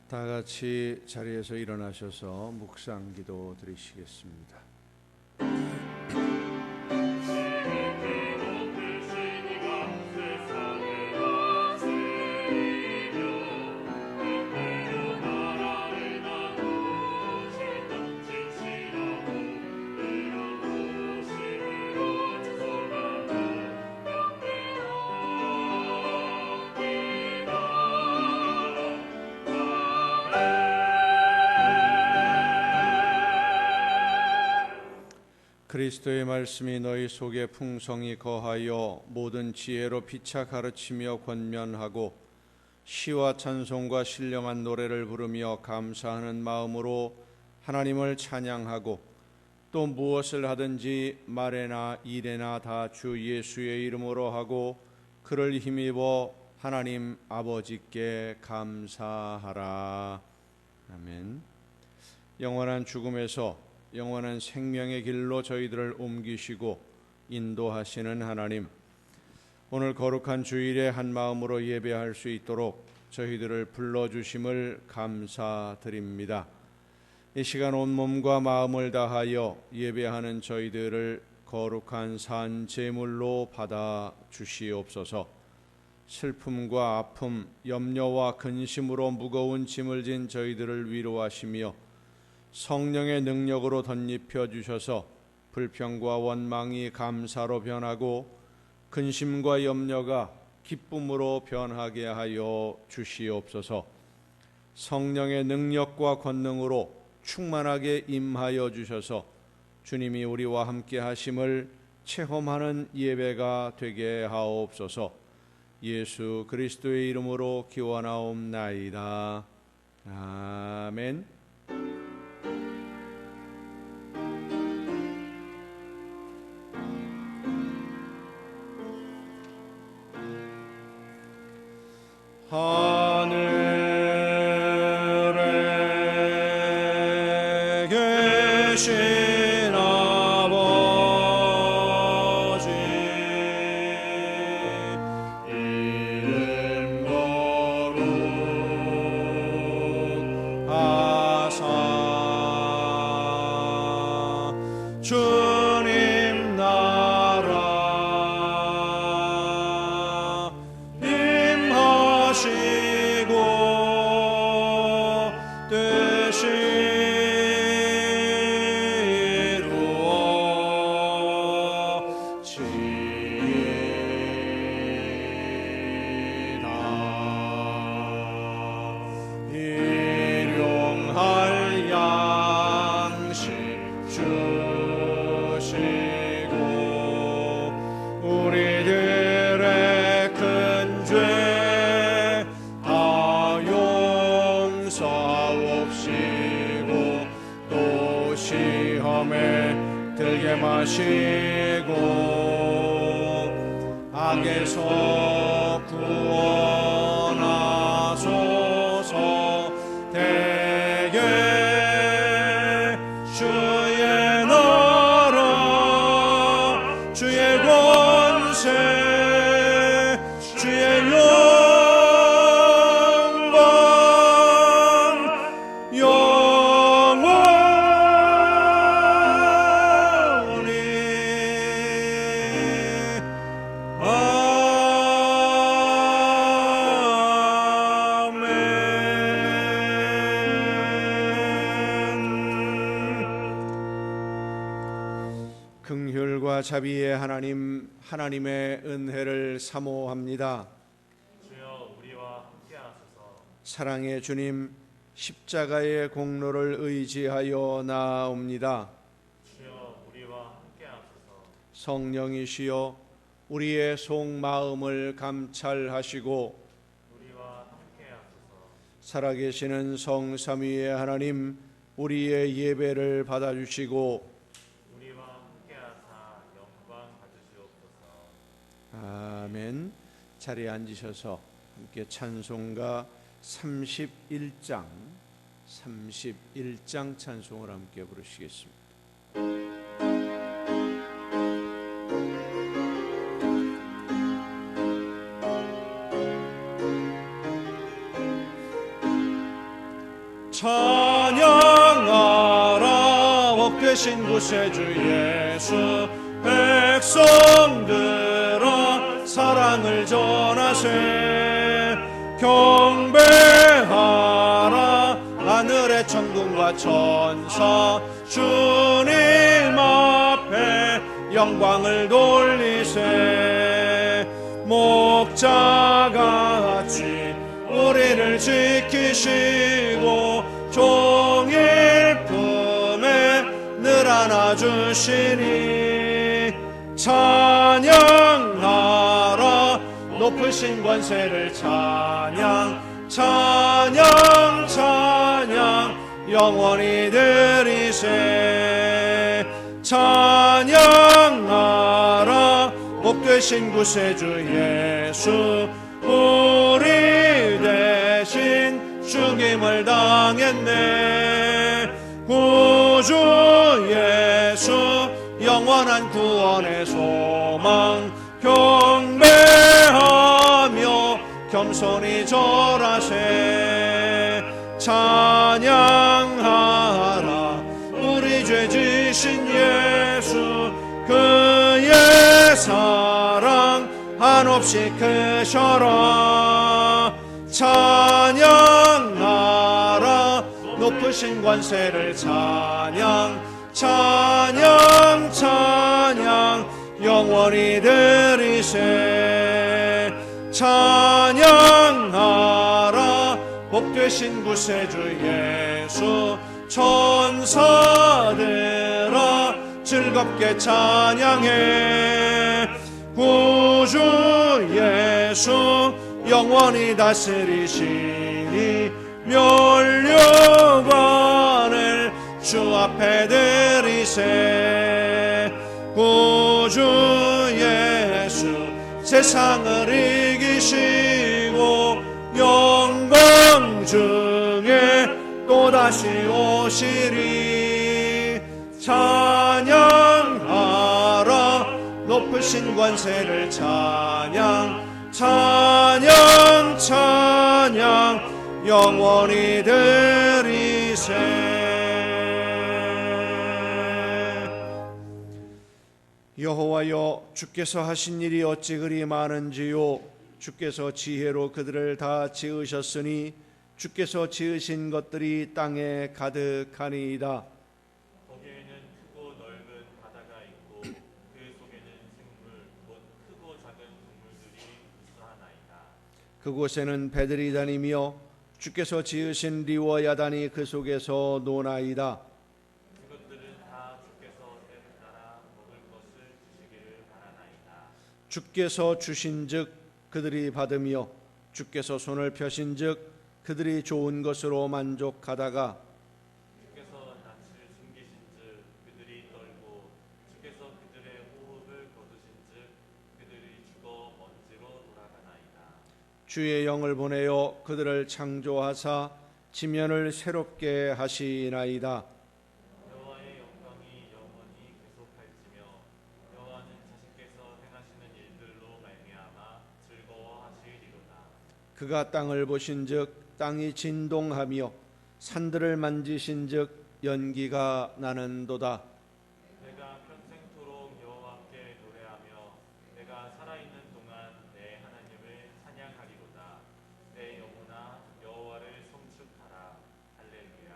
다 같이 자리에서 일어나셔서 묵상 기도 드리시겠습니다. 그리스도의 말씀이 너희 속에 풍성히 거하여 모든 지혜로 피차 가르치며 권면하고 시와 찬송과 신령한 노래를 부르며 감사하는 마음으로 하나님을 찬양하고 또 무엇을 하든지 말에나 일에나 다 주 예수의 이름으로 하고 그를 힘입어 하나님 아버지께 감사하라. 아멘. 영원한 죽음에서 영원한 생명의 길로 저희들을 옮기시고 인도하시는 하나님, 오늘 거룩한 주일에 한 마음으로 예배할 수 있도록 저희들을 불러주심을 감사드립니다. 이 시간 온몸과 마음을 다하여 예배하는 저희들을 거룩한 산 제물로 받아 주시옵소서. 슬픔과 아픔, 염려와 근심으로 무거운 짐을 진 저희들을 위로하시며 성령의 능력으로 덧입혀 주셔서 불평과 원망이 감사로 변하고 근심과 염려가 기쁨으로 변하게 하여 주시옵소서. 성령의 능력과 권능으로 충만하게 임하여 주셔서 주님이 우리와 함께 하심을 체험하는 예배가 되게 하옵소서. 예수 그리스도의 이름으로 기원하옵나이다. 아멘. 하늘에 계신 아버지 이름 거룩하사 주님 나라 마시고 악에서 구원하소서. 대개 주의 나라 주의 권세 주의 긍휼과 자비의 하나님, 하나님의 은혜를 사모합니다. 주여 우리와 함께하소서. 사랑의 주님, 십자가의 공로를 의지하여 나아옵니다. 주여 우리와 함께하소서. 성령이시여 우리의 속마음을 감찰하시고 우리와 함께하소서. 살아계시는 성삼위의 하나님, 우리의 예배를 받아주시고 아멘. 자리에 앉으셔서 함께 찬송가 31장 찬송을 함께 부르시겠습니다. 찬양하라 복되신 구세주 예수 백성들아 사랑을 전하세 경배하라 하늘의 천군과 천사 주님 앞에 영광을 돌리세 목자같이 우리를 지키시고 종일 품에 늘 안아주시니 찬양하라 높으신 권세를 찬양 찬양 찬양 영원히 드리세 찬양하라 복되신 구세주 예수 우리 대신 죽임을 당했네 구주 예수 영원한 구원의 소망 경배하며 겸손히 절하세 찬양하라 우리 죄 지신 예수 그의 사랑 한없이 크셔라 찬양하라 높으신 권세를 찬양 찬양 찬양 영원히 드리세 찬양하라 복되신 구세주 예수 천사들아 즐겁게 찬양해 구주 예수 영원히 다스리시니 멸류관을 주 앞에 드리세 구주 예수 세상을 이기시고 영광 중에 또다시 오시리 찬양하라 높으신 권세를 찬양 찬양 찬양 영원히 드리세 여호와여 주께서 하신 일이 어찌 그리 많은지요 주께서 지혜로 그들을 다 지으셨으니 주께서 지으신 것들이 땅에 가득하니이다 거기에는 크고 넓은 바다가 있고 그 속에는 생물 곧 크고 작은 동물들이 있어하나이다 그곳에는 배들이 다니며 주께서 지으신 리와 야단이 그 속에서 노나이다 그것들은 다 주께서 때를 따라 먹을 것을 주시기를 바라나이다 주께서 주신즉 그들이 받으며 주께서 손을 펴신즉 그들이 좋은 것으로 만족하다가 주께서 낯을 숨기신즉 그들이 떨고 주께서 그들의 호흡을 거두신즉 그들이 죽어 먼지로 돌아가나이다 주의 영을 보내어 그들을 창조하사 지면을 새롭게 하시나이다 여호와의 영광이 영원히 계속할지며 여호와는 자신께서 행하시는 일들로 말미암아 즐거워하시리로다 그가 땅을 보신즉 땅이 진동하며 산들을 만지신즉 연기가 나는도다 내가 평생토록 여호와께 노래하며 내가 살아있는 동안 내 하나님을 찬양하리로다 내 영혼아 여호와를 송축하라 할렐루야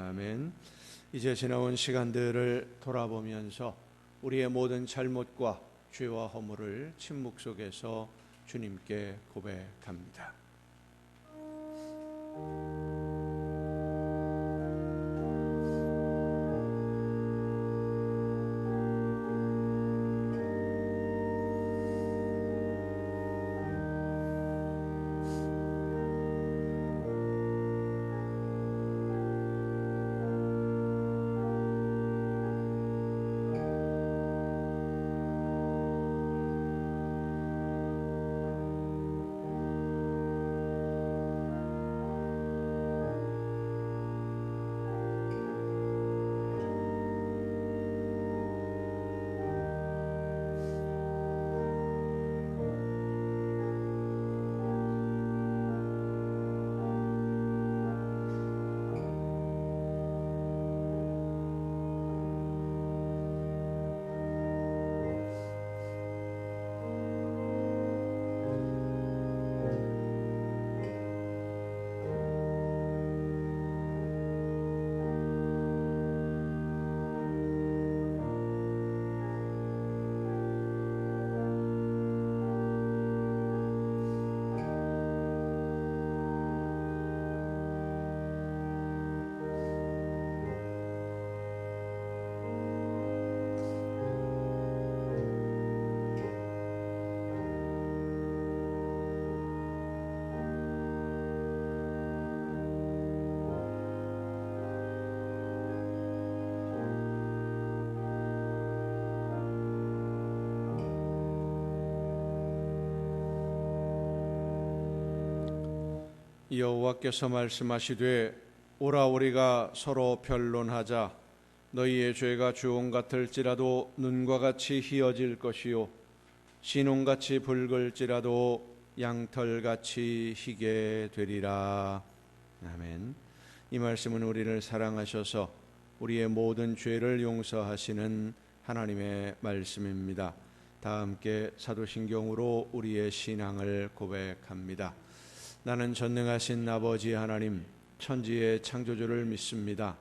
아멘. 이제 지나온 시간들을 돌아보면서 우리의 모든 잘못과 죄와 허물을 침묵 속에서 주님께 고백합니다. 여호와께서 말씀하시되 오라 우리가 서로 변론하자. 너희의 죄가 주홍 같을지라도 눈과 같이 희어질 것이요 진홍같이 붉을지라도 양털같이 희게 되리라. 아멘. 이 말씀은 우리를 사랑하셔서 우리의 모든 죄를 용서하시는 하나님의 말씀입니다. 다 함께 사도신경으로 우리의 신앙을 고백합니다. 나는 전능하신 아버지 하나님 천지의 창조주를 믿습니다.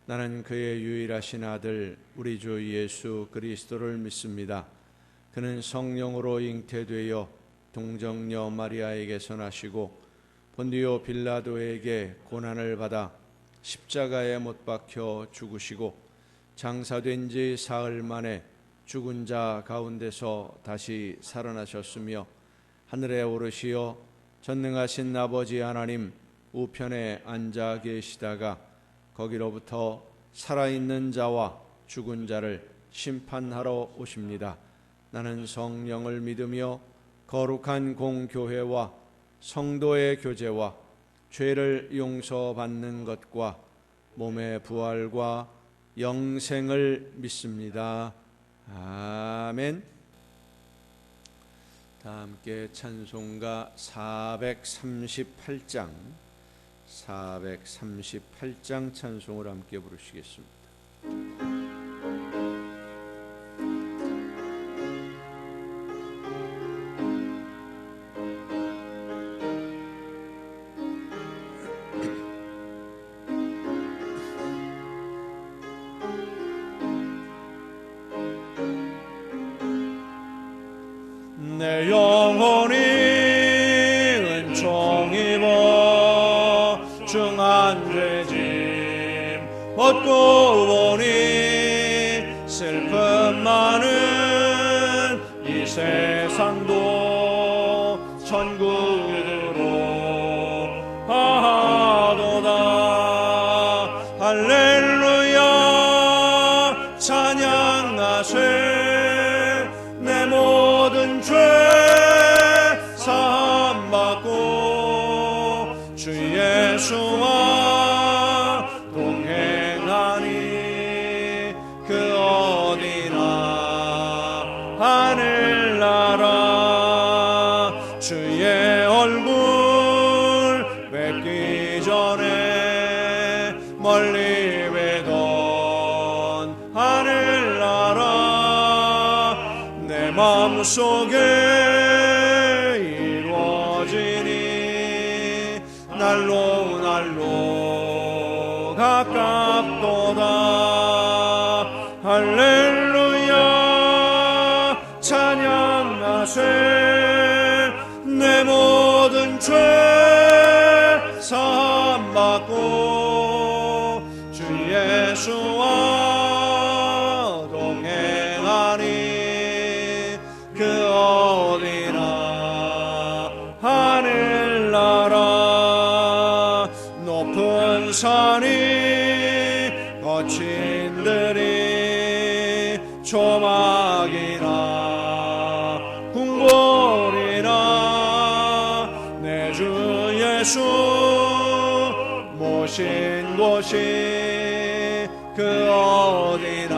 나는 그의 유일하신 아들 우리 주 예수 그리스도를 믿습니다. 그는 성령으로 잉태되어 동정녀 마리아에게서 나시고 본디오 빌라도에게 고난을 받아 십자가에 못 박혀 죽으시고 장사된 지 사흘 만에 죽은 자 가운데서 다시 살아나셨으며 하늘에 오르시어 전능하신 아버지 하나님 우편에 앉아 계시다가 거기로부터 살아있는 자와 죽은 자를 심판하러 오십니다. 나는 성령을 믿으며 거룩한 공교회와 성도의 교제와 죄를 용서받는 것과 몸의 부활과 영생을 믿습니다. 아멘. 다 함께 찬송가 438장 찬송을 함께 부르시겠습니다. 내 영혼이 은총 입어 중한 죄짐 벗고 보니 슬픔 많은 이 세상도 천국으로 하도다. 할렐루야 찬양하세. 내 모든 죄 사함받고 주 예수와 동행하니 그 어디나 하늘나라. 주의 얼굴 뵙기 전에 멀리 뵈던 하늘나라 내 마음속에 이루어지니 날로 날로 가깝도다. 할렐루야 찬양하세. 내 모든 죄 사함받고 주 예수와 동행하니 그 어디나 하늘나라. 높은 산이 거친 들이 조막이나 궁궐이나 내 주 예수 모신 곳이 그 어디나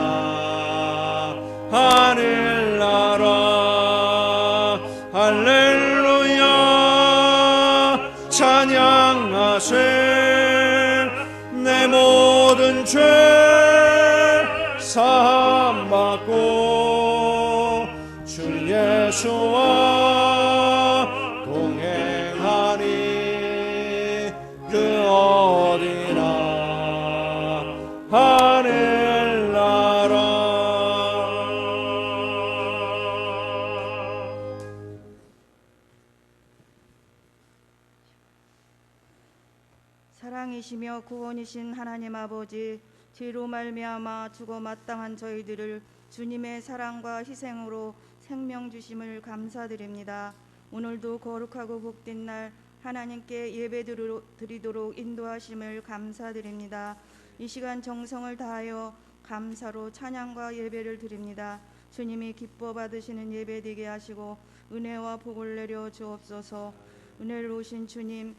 하늘나라. 할렐루야 찬양하세. 내 모든 죄 사함받고 주 예수와 동행하니 그 어디나 하늘나라. 사랑이시며 구원이신 하나님 아버지, 죄로 말미암아 죽어 마땅한 저희들을 주님의 사랑과 희생으로 생명 주심을 감사드립니다. 오늘도 거룩하고 복된 날 하나님께 예배 드리도록 인도하심을 감사드립니다. 이 시간 정성을 다하여 감사로 찬양과 예배를 드립니다. 주님이 기뻐 받으시는 예배 되게 하시고 은혜와 복을 내려 주옵소서. 은혜로우신 주님,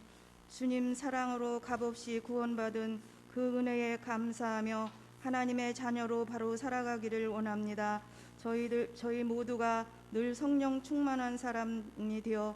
주님 사랑으로 값없이 구원받은 그 은혜에 감사하며 하나님의 자녀로 바로 살아가기를 원합니다. 저희 모두가 늘 성령 충만한 사람이 되어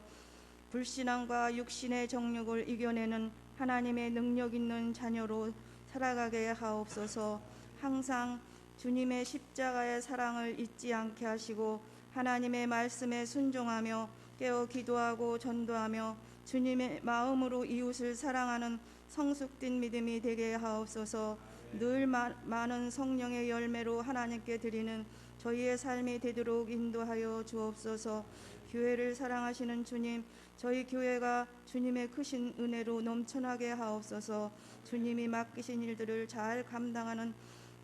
불신앙과 육신의 정욕을 이겨내는 하나님의 능력 있는 자녀로 살아가게 하옵소서. 항상 주님의 십자가의 사랑을 잊지 않게 하시고 하나님의 말씀에 순종하며 깨어 기도하고 전도하며 주님의 마음으로 이웃을 사랑하는 성숙된 믿음이 되게 하옵소서. 늘 많은 성령의 열매로 하나님께 드리는 저희의 삶이 되도록 인도하여 주옵소서. 교회를 사랑하시는 주님, 저희 교회가 주님의 크신 은혜로 넘쳐나게 하옵소서. 주님이 맡기신 일들을 잘 감당하는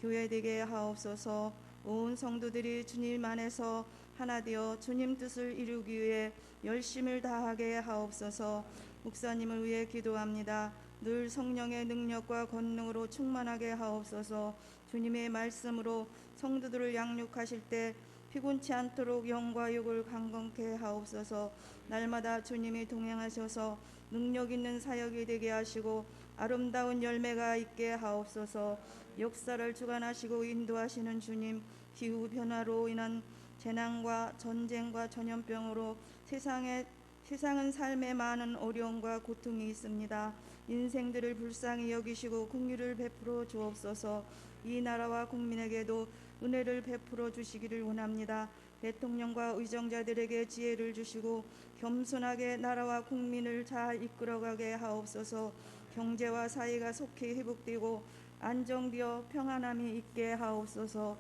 교회 되게 하옵소서. 온 성도들이 주님 안에서 하나 되어 주님 뜻을 이루기 위해 열심을 다하게 하옵소서. 목사님을 위해 기도합니다. 늘 성령의 능력과 권능으로 충만하게 하옵소서. 주님의 말씀으로 성도들을 양육하실 때 피곤치 않도록 영과 육을 강건케 하옵소서. 날마다 주님이 동행하셔서 능력 있는 사역이 되게 하시고 아름다운 열매가 있게 하옵소서. 역사를 주관하시고 인도하시는 주님, 기후 변화로 인한 재난과 전쟁과 전염병으로 세상은 삶에 많은 어려움과 고통이 있습니다. 인생들을 불쌍히 여기시고 긍휼을 베풀어 주옵소서. 이 나라와 국민에게도 은혜를 베풀어 주시기를 원합니다. 대통령과 의정자들에게 지혜를 주시고 겸손하게 나라와 국민을 잘 이끌어가게 하옵소서. 경제와 사회가 속히 회복되고 안정되어 평안함이 있게 하옵소서.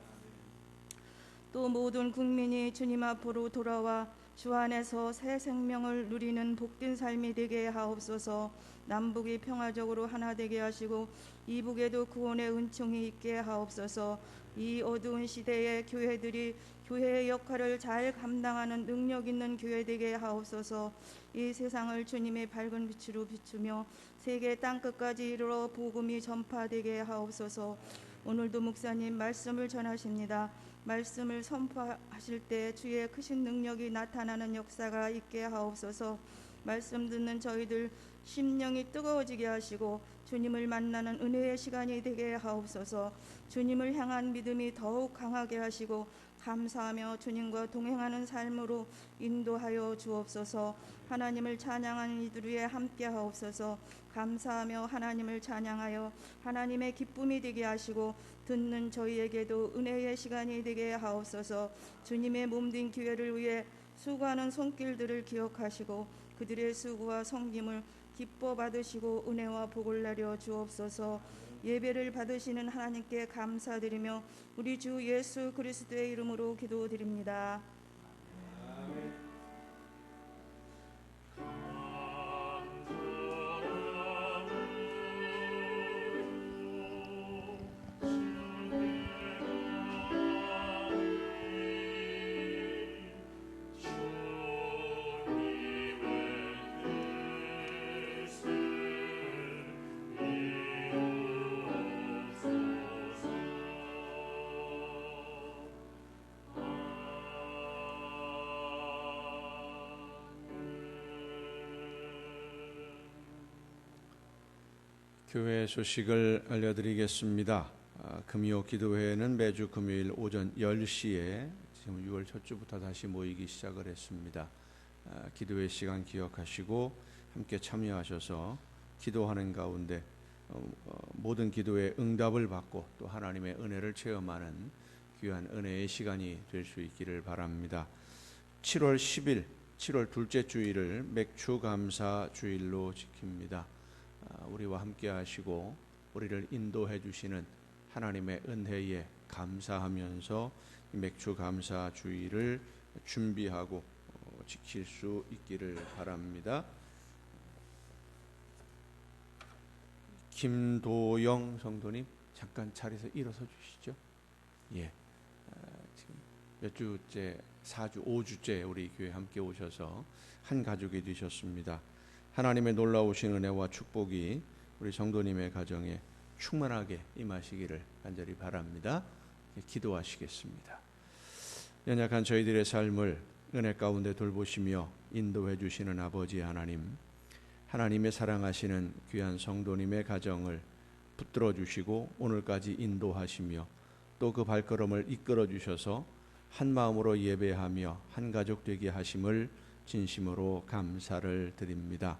또 모든 국민이 주님 앞으로 돌아와 주 안에서 새 생명을 누리는 복된 삶이 되게 하옵소서. 남북이 평화적으로 하나 되게 하시고 이북에도 구원의 은총이 있게 하옵소서. 이 어두운 시대에 교회들이 교회의 역할을 잘 감당하는 능력 있는 교회 되게 하옵소서. 이 세상을 주님의 밝은 빛으로 비추며 세계 땅끝까지 이르러 복음이 전파되게 하옵소서. 오늘도 목사님 말씀을 전하십니다. 말씀을 선포하실 때 주의 크신 능력이 나타나는 역사가 있게 하옵소서. 말씀 듣는 저희들 심령이 뜨거워지게 하시고 주님을 만나는 은혜의 시간이 되게 하옵소서. 주님을 향한 믿음이 더욱 강하게 하시고 감사하며 주님과 동행하는 삶으로 인도하여 주옵소서. 하나님을 찬양하는 이들 위에 함께 하옵소서. 감사하며 하나님을 찬양하여 하나님의 기쁨이 되게 하시고 듣는 저희에게도 은혜의 시간이 되게 하옵소서. 주님의 몸된 교회를 위해 수고하는 손길들을 기억하시고 그들의 수고와 섬김을 기뻐 받으시고 은혜와 복을 내려 주옵소서. 예배를 받으시는 하나님께 감사드리며 우리 주 예수 그리스도의 이름으로 기도드립니다. 교회 소식을 알려드리겠습니다. 금요 기도회는 매주 금요일 오전 10시에 지금 6월 첫 주부터 다시 모이기 시작을 했습니다. 기도회 시간 기억하시고 함께 참여하셔서 기도하는 가운데 모든 기도에 응답을 받고 또 하나님의 은혜를 체험하는 귀한 은혜의 시간이 될 수 있기를 바랍니다. 7월 10일 7월 둘째 주일을 맥추감사 주일로 지킵니다. 우리와 함께 하시고 우리를 인도해 주시는 하나님의 은혜에 감사하면서 맥추감사 주일을 준비하고 지킬 수 있기를 바랍니다. 김도영 성도님 잠깐 자리에서 일어서 주시죠. 예, 지금 몇 주째 4주 5주째 우리 교회 함께 오셔서 한 가족이 되셨습니다. 하나님의 놀라우신 은혜와 축복이 우리 성도님의 가정에 충만하게 임하시기를 간절히 바랍니다. 기도하시겠습니다. 연약한 저희들의 삶을 은혜 가운데 돌보시며 인도해 주시는 아버지 하나님, 하나님의 사랑하시는 귀한 성도님의 가정을 붙들어 주시고 오늘까지 인도하시며 또 그 발걸음을 이끌어 주셔서 한 마음으로 예배하며 한 가족 되게 하심을 진심으로 감사를 드립니다.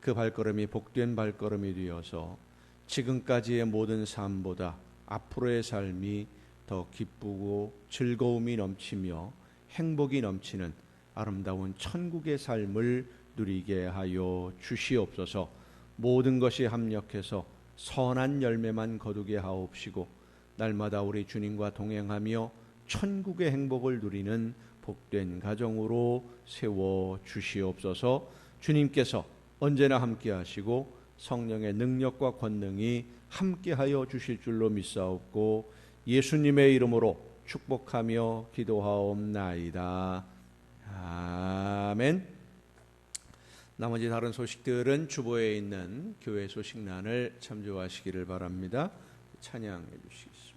그 발걸음이 복된 발걸음이 되어서 지금까지의 모든 삶보다 앞으로의 삶이 더 기쁘고 즐거움이 넘치며 행복이 넘치는 아름다운 천국의 삶을 누리게 하여 주시옵소서. 모든 것이 합력해서 선한 열매만 거두게 하옵시고 날마다 우리 주님과 동행하며 천국의 행복을 누리는 복된 가정으로 세워 주시옵소서. 주님께서 언제나 함께 하시고 성령의 능력과 권능이 함께하여 주실 줄로 믿사옵고 예수님의 이름으로 축복하며 기도하옵나이다. 아멘. 나머지 다른 소식들은 주보에 있는 교회 소식란을 참조하시기를 바랍니다. 찬양해 주시겠습니다.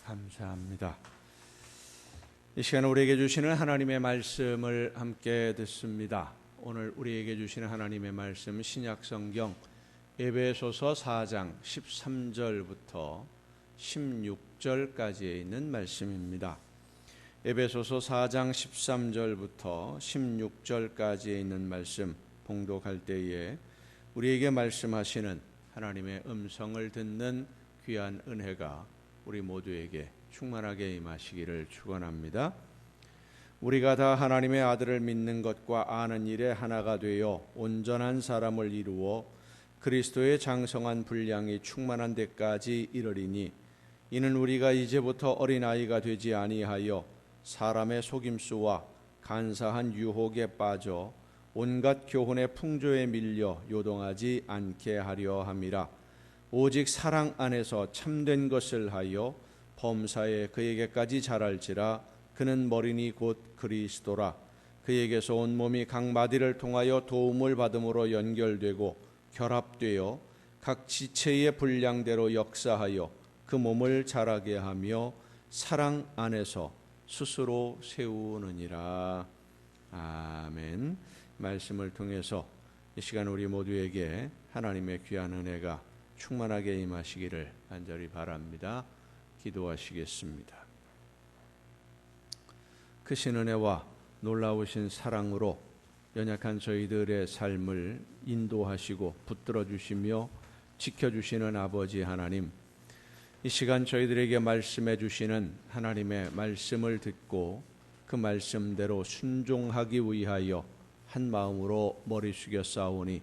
감사합니다. 이 시간 우리에게 주시는 하나님의 말씀을 함께 듣습니다. 오늘 우리에게 주시는 하나님의 말씀 신약성경 에베소서 4장 13절부터 16절까지에 있는 말씀입니다. 에베소서 4장 13절부터 16절까지에 있는 말씀 봉독할 때에 우리에게 말씀하시는 하나님의 음성을 듣는 귀한 은혜가 우리 모두에게 충만하게 임하시기를 축원합니다. 우리가 다 하나님의 아들을 믿는 것과 아는 일에 하나가 되어 온전한 사람을 이루어 그리스도의 장성한 분량이 충만한 데까지 이르리니 이는 우리가 이제부터 어린아이가 되지 아니하여 사람의 속임수와 간사한 유혹에 빠져 온갖 교훈의 풍조에 밀려 요동하지 않게 하려 함이라. 오직 사랑 안에서 참된 것을 하여 범사에 그에게까지 자랄지라. 그는 머리니 곧 그리스도라. 그에게서 온 몸이 각 마디를 통하여 도움을 받음으로 연결되고 결합되어 각 지체의 분량대로 역사하여 그 몸을 자라게 하며 사랑 안에서 스스로 세우느니라. 아멘. 말씀을 통해서 이 시간 우리 모두에게 하나님의 귀한 은혜가 충만하게 임하시기를 간절히 바랍니다. 기도하시겠습니다. 크신 은혜와 놀라우신 사랑으로 연약한 저희들의 삶을 인도하시고 붙들어 주시며 지켜주시는 아버지 하나님, 이 시간 저희들에게 말씀해 주시는 하나님의 말씀을 듣고 그 말씀대로 순종하기 위하여 한 마음으로 머리 숙여 싸우니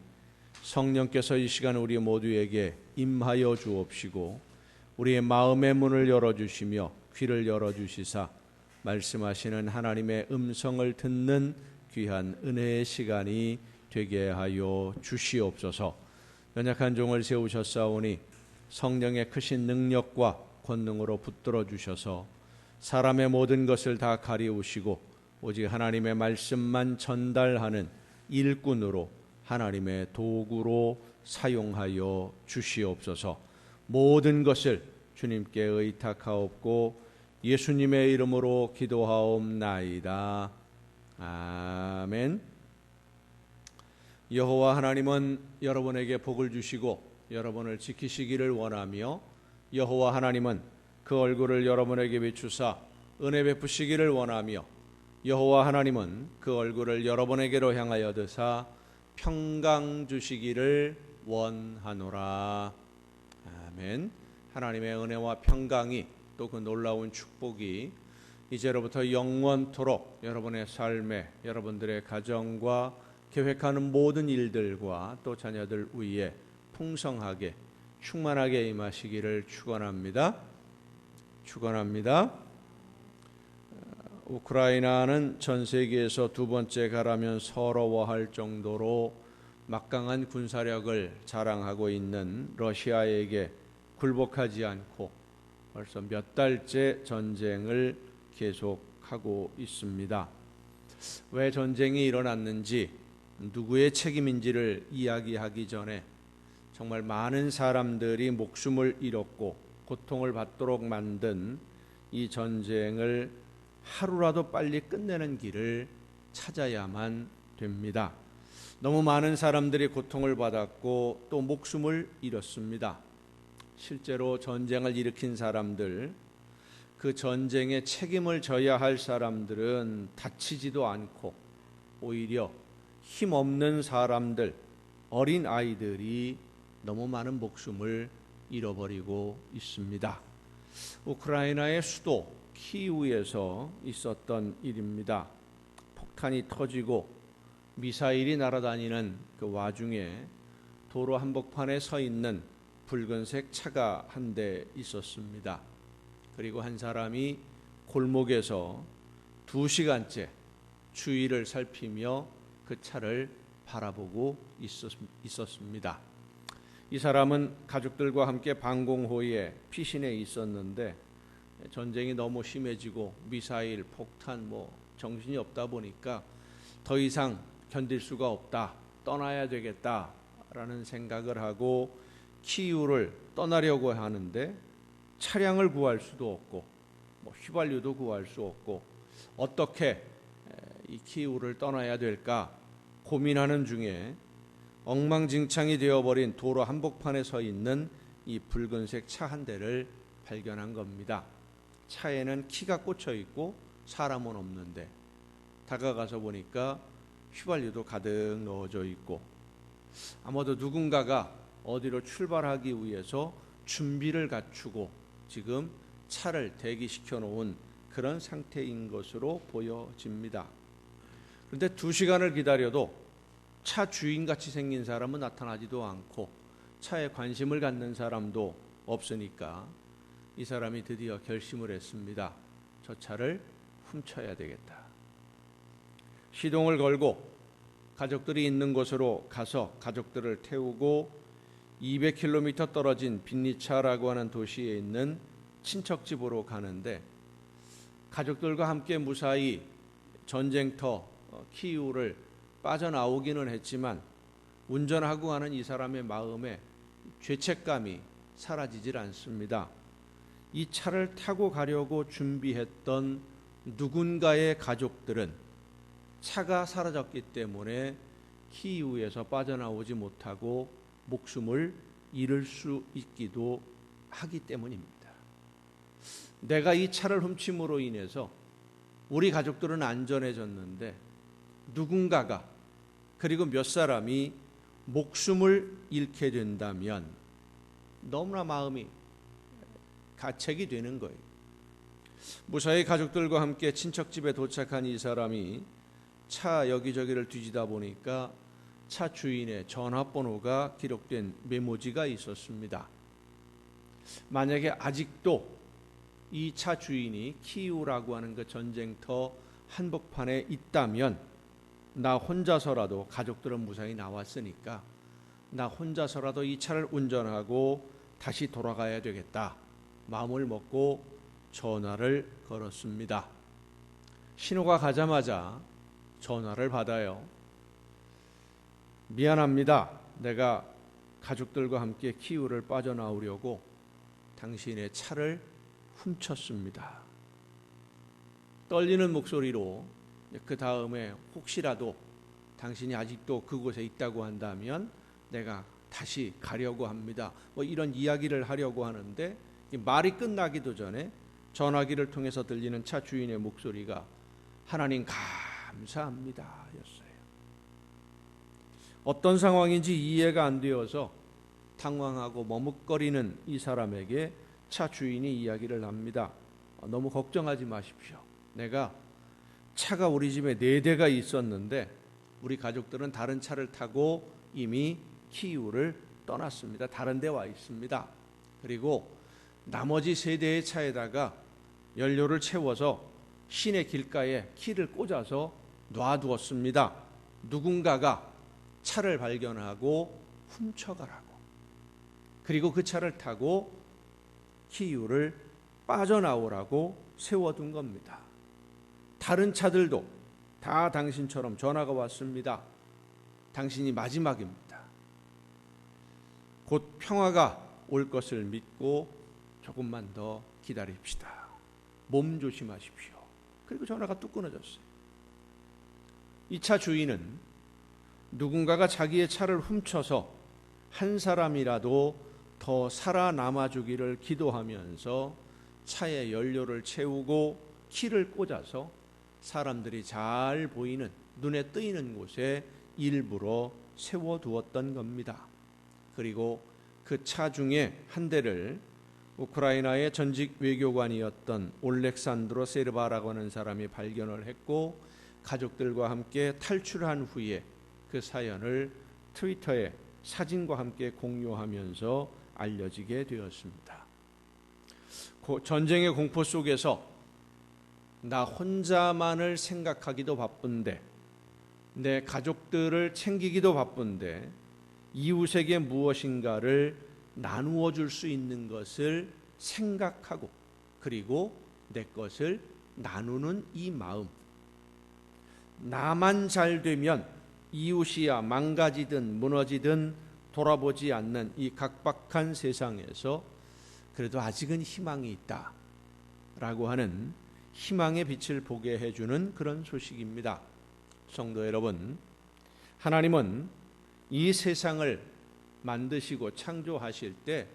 성령께서 이 시간 우리 모두에게 임하여 주옵시고 우리의 마음의 문을 열어주시며 귀를 열어주시사 말씀하시는 하나님의 음성을 듣는 귀한 은혜의 시간이 되게 하여 주시옵소서. 연약한 종을 세우셨사오니 성령의 크신 능력과 권능으로 붙들어 주셔서 사람의 모든 것을 다 가리우시고 오직 하나님의 말씀만 전달하는 일꾼으로 하나님의 도구로 사용하여 주시옵소서. 모든 것을 주님께 의탁하옵고 예수님의 이름으로 기도하옵나이다. 아멘. 여호와 하나님은 여러분에게 복을 주시고 여러분을 지키시기를 원하며 여호와 하나님은 그 얼굴을 여러분에게 비추사 은혜 베푸시기를 원하며 여호와 하나님은 그 얼굴을 여러분에게로 향하여 드사 평강 주시기를 원하노라. 아멘. 하나님의 은혜와 평강이 또 그 놀라운 축복이 이제로부터 영원토록 여러분의 삶에 여러분들의 가정과 계획하는 모든 일들과 또 자녀들 위에 풍성하게 충만하게 임하시기를 축원합니다. 축원합니다. 우크라이나는 전 세계에서 두 번째 가라면 서러워할 정도로 막강한 군사력을 자랑하고 있는 러시아에게 굴복하지 않고 벌써 몇 달째 전쟁을 계속하고 있습니다. 왜 전쟁이 일어났는지 누구의 책임인지를 이야기하기 전에 정말 많은 사람들이 목숨을 잃었고 고통을 받도록 만든 이 전쟁을 하루라도 빨리 끝내는 길을 찾아야만 됩니다. 너무 많은 사람들이 고통을 받았고 또 목숨을 잃었습니다. 실제로 전쟁을 일으킨 사람들, 그 전쟁의 책임을 져야 할 사람들은 다치지도 않고 오히려 힘없는 사람들, 어린 아이들이 너무 많은 목숨을 잃어버리고 있습니다. 우크라이나의 수도 키이우에서 있었던 일입니다. 폭탄이 터지고 미사일이 날아다니는 그 와중에 도로 한복판에 서 있는 붉은색 차가 한 대 있었습니다. 그리고 한 사람이 골목에서 2시간째 주위를 살피며 그 차를 바라보고 있었습니다. 이 사람은 가족들과 함께 방공호에 피신해 있었는데 전쟁이 너무 심해지고 미사일, 폭탄 정신이 없다 보니까 더 이상 견딜 수가 없다, 떠나야 되겠다라는 생각을 하고 키이우를 떠나려고 하는데 차량을 구할 수도 없고 휘발유도 구할 수 없고 어떻게 이 키이우를 떠나야 될까 고민하는 중에 엉망진창이 되어버린 도로 한복판에 서 있는 이 붉은색 차 한 대를 발견한 겁니다. 차에는 키가 꽂혀 있고 사람은 없는데 다가가서 보니까 휘발유도 가득 넣어져 있고 아마도 누군가가 어디로 출발하기 위해서 준비를 갖추고 지금 차를 대기시켜 놓은 그런 상태인 것으로 보여집니다. 그런데 2시간을 기다려도 차 주인같이 생긴 사람은 나타나지도 않고 차에 관심을 갖는 사람도 없으니까 이 사람이 드디어 결심을 했습니다. 저 차를 훔쳐야 되겠다. 시동을 걸고 가족들이 있는 곳으로 가서 가족들을 태우고 200km 떨어진 빈니차라고 하는 도시에 있는 친척집으로 가는데 가족들과 함께 무사히 전쟁터 키이우를 빠져나오기는 했지만 운전하고 가는 이 사람의 마음에 죄책감이 사라지질 않습니다. 이 차를 타고 가려고 준비했던 누군가의 가족들은 차가 사라졌기 때문에 키이우에서 빠져나오지 못하고 목숨을 잃을 수 있기도 하기 때문입니다. 내가 이 차를 훔침으로 인해서 우리 가족들은 안전해졌는데 누군가가 그리고 몇 사람이 목숨을 잃게 된다면 너무나 마음이 가책이 되는 거예요. 무사히 가족들과 함께 친척집에 도착한 이 사람이 차 여기저기를 뒤지다 보니까 차 주인의 전화번호가 기록된 메모지가 있었습니다. 만약에 아직도 이 차 주인이 키이우라고 하는 그 전쟁터 한복판에 있다면 나 혼자서라도, 가족들은 무사히 나왔으니까 나 혼자서라도 이 차를 운전하고 다시 돌아가야 되겠다 마음을 먹고 전화를 걸었습니다. 신호가 가자마자 전화를 받아요. 미안합니다. 내가 가족들과 함께 키이우를 빠져나오려고 당신의 차를 훔쳤습니다. 떨리는 목소리로 그 다음에 혹시라도 당신이 아직도 그곳에 있다고 한다면 내가 다시 가려고 합니다. 이런 이야기를 하려고 하는데 말이 끝나기도 전에 전화기를 통해서 들리는 차 주인의 목소리가 하나님 감사합니다 였어요. 어떤 상황인지 이해가 안 되어서 당황하고 머뭇거리는 이 사람에게 차 주인이 이야기를 합니다. 너무 걱정하지 마십시오. 내가 차가 우리 집에 4대가 있었는데 우리 가족들은 다른 차를 타고 이미 키이우를 떠났습니다. 다른 데 와 있습니다. 그리고 나머지 3대의 차에다가 연료를 채워서 시내 길가에 키를 꽂아서 놔두었습니다. 누군가가 차를 발견하고 훔쳐가라고. 그리고 그 차를 타고 키이우를 빠져나오라고 세워둔 겁니다. 다른 차들도 다 당신처럼 전화가 왔습니다. 당신이 마지막입니다. 곧 평화가 올 것을 믿고 조금만 더 기다립시다. 몸 조심하십시오. 그리고 전화가 뚝 끊어졌어요. 이 차 주인은 누군가가 자기의 차를 훔쳐서 한 사람이라도 더 살아남아 주기를 기도하면서 차에 연료를 채우고 키를 꽂아서 사람들이 잘 보이는, 눈에 띄는 곳에 일부러 세워두었던 겁니다. 그리고 그 차 중에 한 대를 우크라이나의 전직 외교관이었던 올렉산드로 세르바라고 하는 사람이 발견을 했고 가족들과 함께 탈출한 후에 그 사연을 트위터에 사진과 함께 공유하면서 알려지게 되었습니다. 전쟁의 공포 속에서 나 혼자만을 생각하기도 바쁜데, 내 가족들을 챙기기도 바쁜데 이웃에게 무엇인가를 나누어 줄 수 있는 것을 생각하고 그리고 내 것을 나누는 이 마음, 나만 잘 되면 이웃이야 망가지든 무너지든 돌아보지 않는 이 각박한 세상에서 그래도 아직은 희망이 있다 라고 하는 희망의 빛을 보게 해주는 그런 소식입니다. 성도 여러분, 하나님은 이 세상을 만드시고 창조하실 때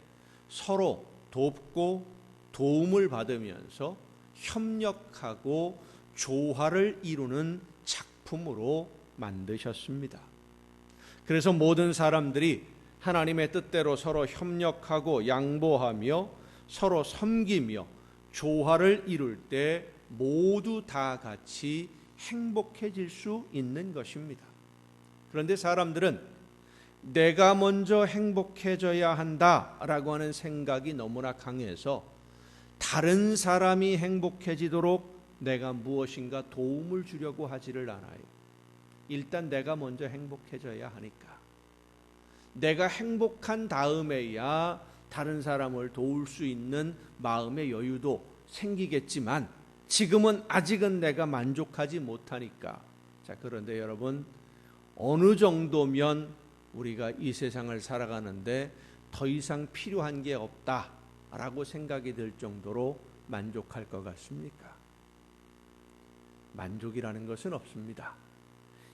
서로 돕고 도움을 받으면서 협력하고 조화를 이루는 작품으로 만드셨습니다. 그래서 모든 사람들이 하나님의 뜻대로 서로 협력하고 양보하며 서로 섬기며 조화를 이룰 때 모두 다 같이 행복해질 수 있는 것입니다. 그런데 사람들은 내가 먼저 행복해져야 한다라고 하는 생각이 너무나 강해서 다른 사람이 행복해지도록 내가 무엇인가 도움을 주려고 하지를 않아요. 일단 내가 먼저 행복해져야 하니까. 내가 행복한 다음에야 다른 사람을 도울 수 있는 마음의 여유도 생기겠지만 지금은 아직은 내가 만족하지 못하니까. 자, 그런데 여러분, 어느 정도면 우리가 이 세상을 살아가는데 더 이상 필요한 게 없다라고 생각이 들 정도로 만족할 것 같습니까? 만족이라는 것은 없습니다.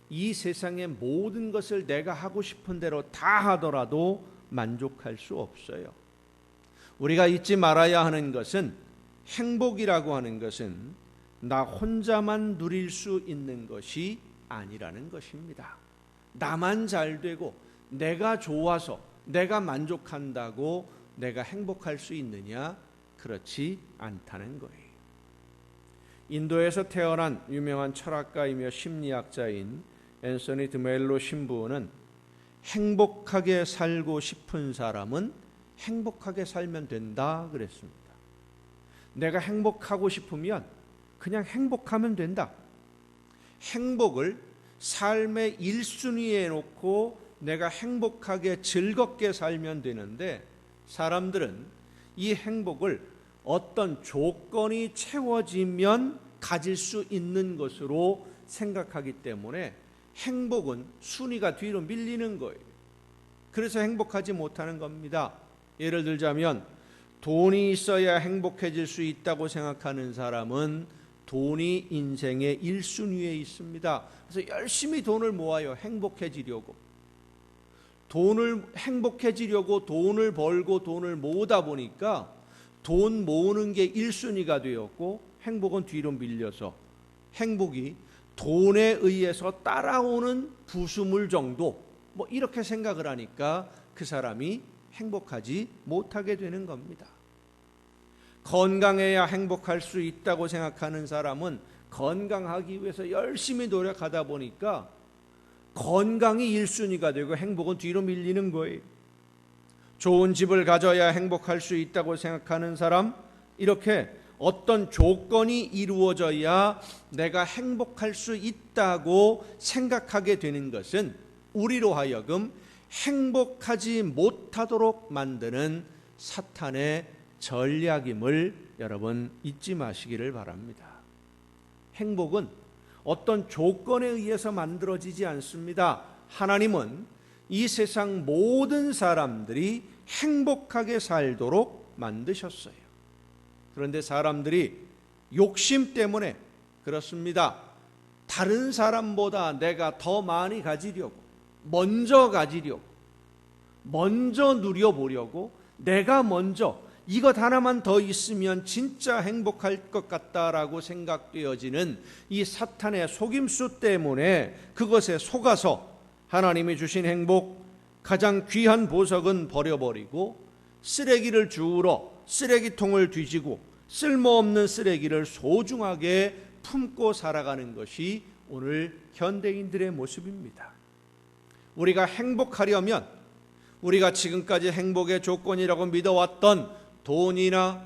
이 세상의 모든 것을 내가 하고 싶은 대로 다 하더라도 만족할 수 없어요. 우리가 잊지 말아야 하는 것은 행복이라고 하는 것은 나 혼자만 누릴 수 있는 것이 아니라는 것입니다. 나만 잘 되고 내가 좋아서 내가 만족한다고 내가 행복할 수 있느냐? 그렇지 않다는 거예요. 인도에서 태어난 유명한 철학가이며 심리학자인 앤서니 드멜로 신부는 행복하게 살고 싶은 사람은 행복하게 살면 된다 그랬습니다. 내가 행복하고 싶으면 그냥 행복하면 된다. 행복을 삶의 1순위에 놓고 내가 행복하게 즐겁게 살면 되는데 사람들은 이 행복을 어떤 조건이 채워지면 가질 수 있는 것으로 생각하기 때문에 행복은 순위가 뒤로 밀리는 거예요. 그래서 행복하지 못하는 겁니다. 예를 들자면 돈이 있어야 행복해질 수 있다고 생각하는 사람은 돈이 인생의 1순위에 있습니다. 그래서 열심히 돈을 모아요. 행복해지려고. 행복해지려고 돈을 벌고 돈을 모으다 보니까 돈 모으는 게 1순위가 되었고 행복은 뒤로 밀려서 행복이 돈에 의해서 따라오는 부수물 정도 이렇게 생각을 하니까 그 사람이 행복하지 못하게 되는 겁니다. 건강해야 행복할 수 있다고 생각하는 사람은 건강하기 위해서 열심히 노력하다 보니까 건강이 1순위가 되고 행복은 뒤로 밀리는 거예요. 좋은 집을 가져야 행복할 수 있다고 생각하는 사람, 이렇게 어떤 조건이 이루어져야 내가 행복할 수 있다고 생각하게 되는 것은 우리로 하여금 행복하지 못하도록 만드는 사탄의 전략임을 여러분 잊지 마시기를 바랍니다. 행복은 어떤 조건에 의해서 만들어지지 않습니다. 하나님은 이 세상 모든 사람들이 행복하게 살도록 만드셨어요. 그런데 사람들이 욕심 때문에 그렇습니다. 다른 사람보다 내가 더 많이 가지려고, 먼저 가지려고, 먼저 누려보려고, 내가 먼저 이것 하나만 더 있으면 진짜 행복할 것 같다라고 생각되어지는 이 사탄의 속임수 때문에 그것에 속아서 하나님이 주신 행복, 가장 귀한 보석은 버려버리고 쓰레기를 주우러 쓰레기통을 뒤지고 쓸모없는 쓰레기를 소중하게 품고 살아가는 것이 오늘 현대인들의 모습입니다. 우리가 행복하려면 우리가 지금까지 행복의 조건이라고 믿어왔던 돈이나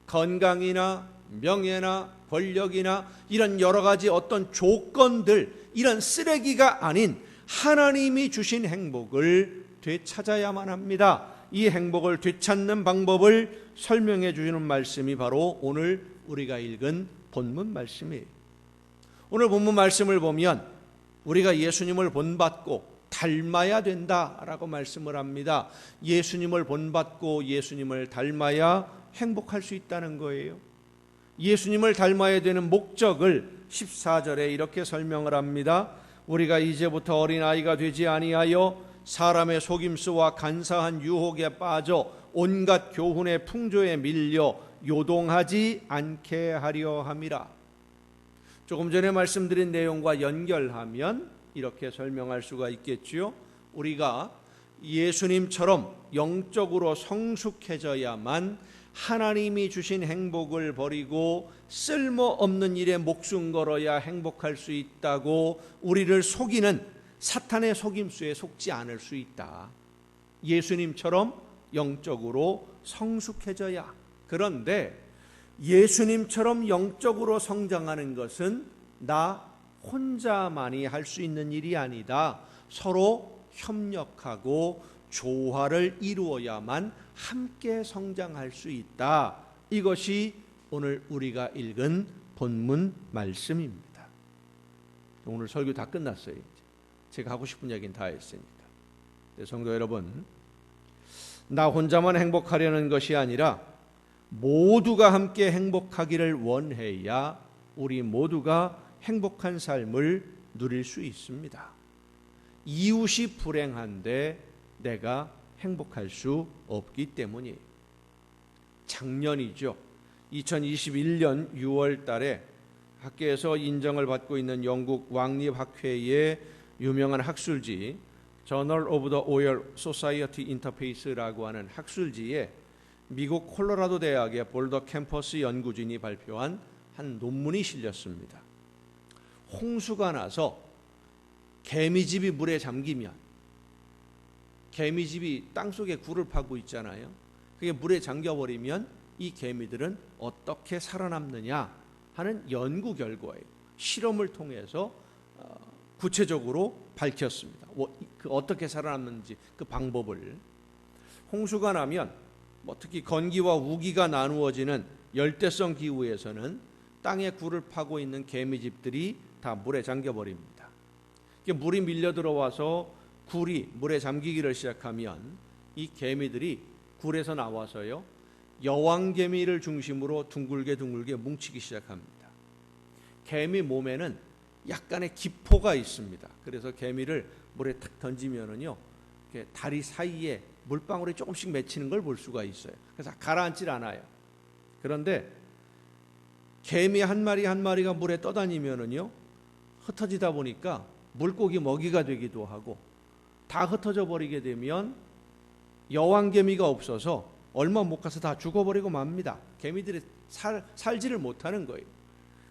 건강이나 명예나 권력이나 이런 여러 가지 어떤 조건들, 이런 쓰레기가 아닌 하나님이 주신 행복을 되찾아야만 합니다. 이 행복을 되찾는 방법을 설명해 주시는 말씀이 바로 오늘 우리가 읽은 본문 말씀이에요. 오늘 본문 말씀을 보면 우리가 예수님을 본받고 닮아야 된다라고 말씀을 합니다. 예수님을 본받고 예수님을 닮아야 행복할 수 있다는 거예요. 예수님을 닮아야 되는 목적을 14절에 이렇게 설명을 합니다. 우리가 이제부터 어린아이가 되지 아니하여 사람의 속임수와 간사한 유혹에 빠져 온갖 교훈의 풍조에 밀려 요동하지 않게 하려 함이라. 조금 전에 말씀드린 내용과 연결하면 이렇게 설명할 수가 있겠지요. 우리가 예수님처럼 영적으로 성숙해져야만 하나님이 주신 행복을 버리고 쓸모없는 일에 목숨 걸어야 행복할 수 있다고 우리를 속이는 사탄의 속임수에 속지 않을 수 있다. 예수님처럼 영적으로 성숙해져야. 그런데 예수님처럼 영적으로 성장하는 것은 나 혼자만이 할 수 있는 일이 아니다. 서로 협력하고 조화를 이루어야만 함께 성장할 수 있다. 이것이 오늘 우리가 읽은 본문 말씀입니다. 오늘 설교 다 끝났어요. 제가 하고 싶은 얘기는 다 했으니까. 성도 여러분, 나 혼자만 행복하려는 것이 아니라 모두가 함께 행복하기를 원해야 우리 모두가 행복한 삶을 누릴 수 있습니다. 이웃이 불행한데 내가 행복할 수 없기 때문이에요. 작년이죠. 2021년 6월 달에 학계에서 인정을 받고 있는 영국 왕립학회의 유명한 학술지 Journal of the Royal Society Interface라고 하는 학술지에 미국 콜로라도 대학의 볼더 캠퍼스 연구진이 발표한 한 논문이 실렸습니다. 홍수가 나서 개미집이 물에 잠기면, 개미집이 땅속에 굴을 파고 있잖아요. 그게 물에 잠겨버리면 이 개미들은 어떻게 살아남느냐 하는 연구 결과예요. 실험을 통해서 구체적으로 밝혔습니다. 어떻게 살아남는지 그 방법을. 홍수가 나면 특히 건기와 우기가 나누어지는 열대성 기후에서는 땅에 굴을 파고 있는 개미집들이 다 물에 잠겨버립니다. 물이 밀려 들어와서 굴이 물에 잠기기를 시작하면 이 개미들이 굴에서 나와서요, 여왕개미를 중심으로 둥글게 뭉치기 시작합니다. 개미 몸에는 약간의 기포가 있습니다. 그래서 개미를 물에 탁 던지면은요, 다리 사이에 물방울이 조금씩 맺히는 걸 볼 수가 있어요. 그래서 가라앉질 않아요. 그런데 개미 한 마리 한 마리가 물에 떠다니면은요, 흩어지다 보니까 물고기 먹이가 되기도 하고, 다 흩어져 버리게 되면 여왕개미가 없어서 얼마 못 가서 다 죽어버리고 맙니다. 개미들이 살지를 못하는 거예요.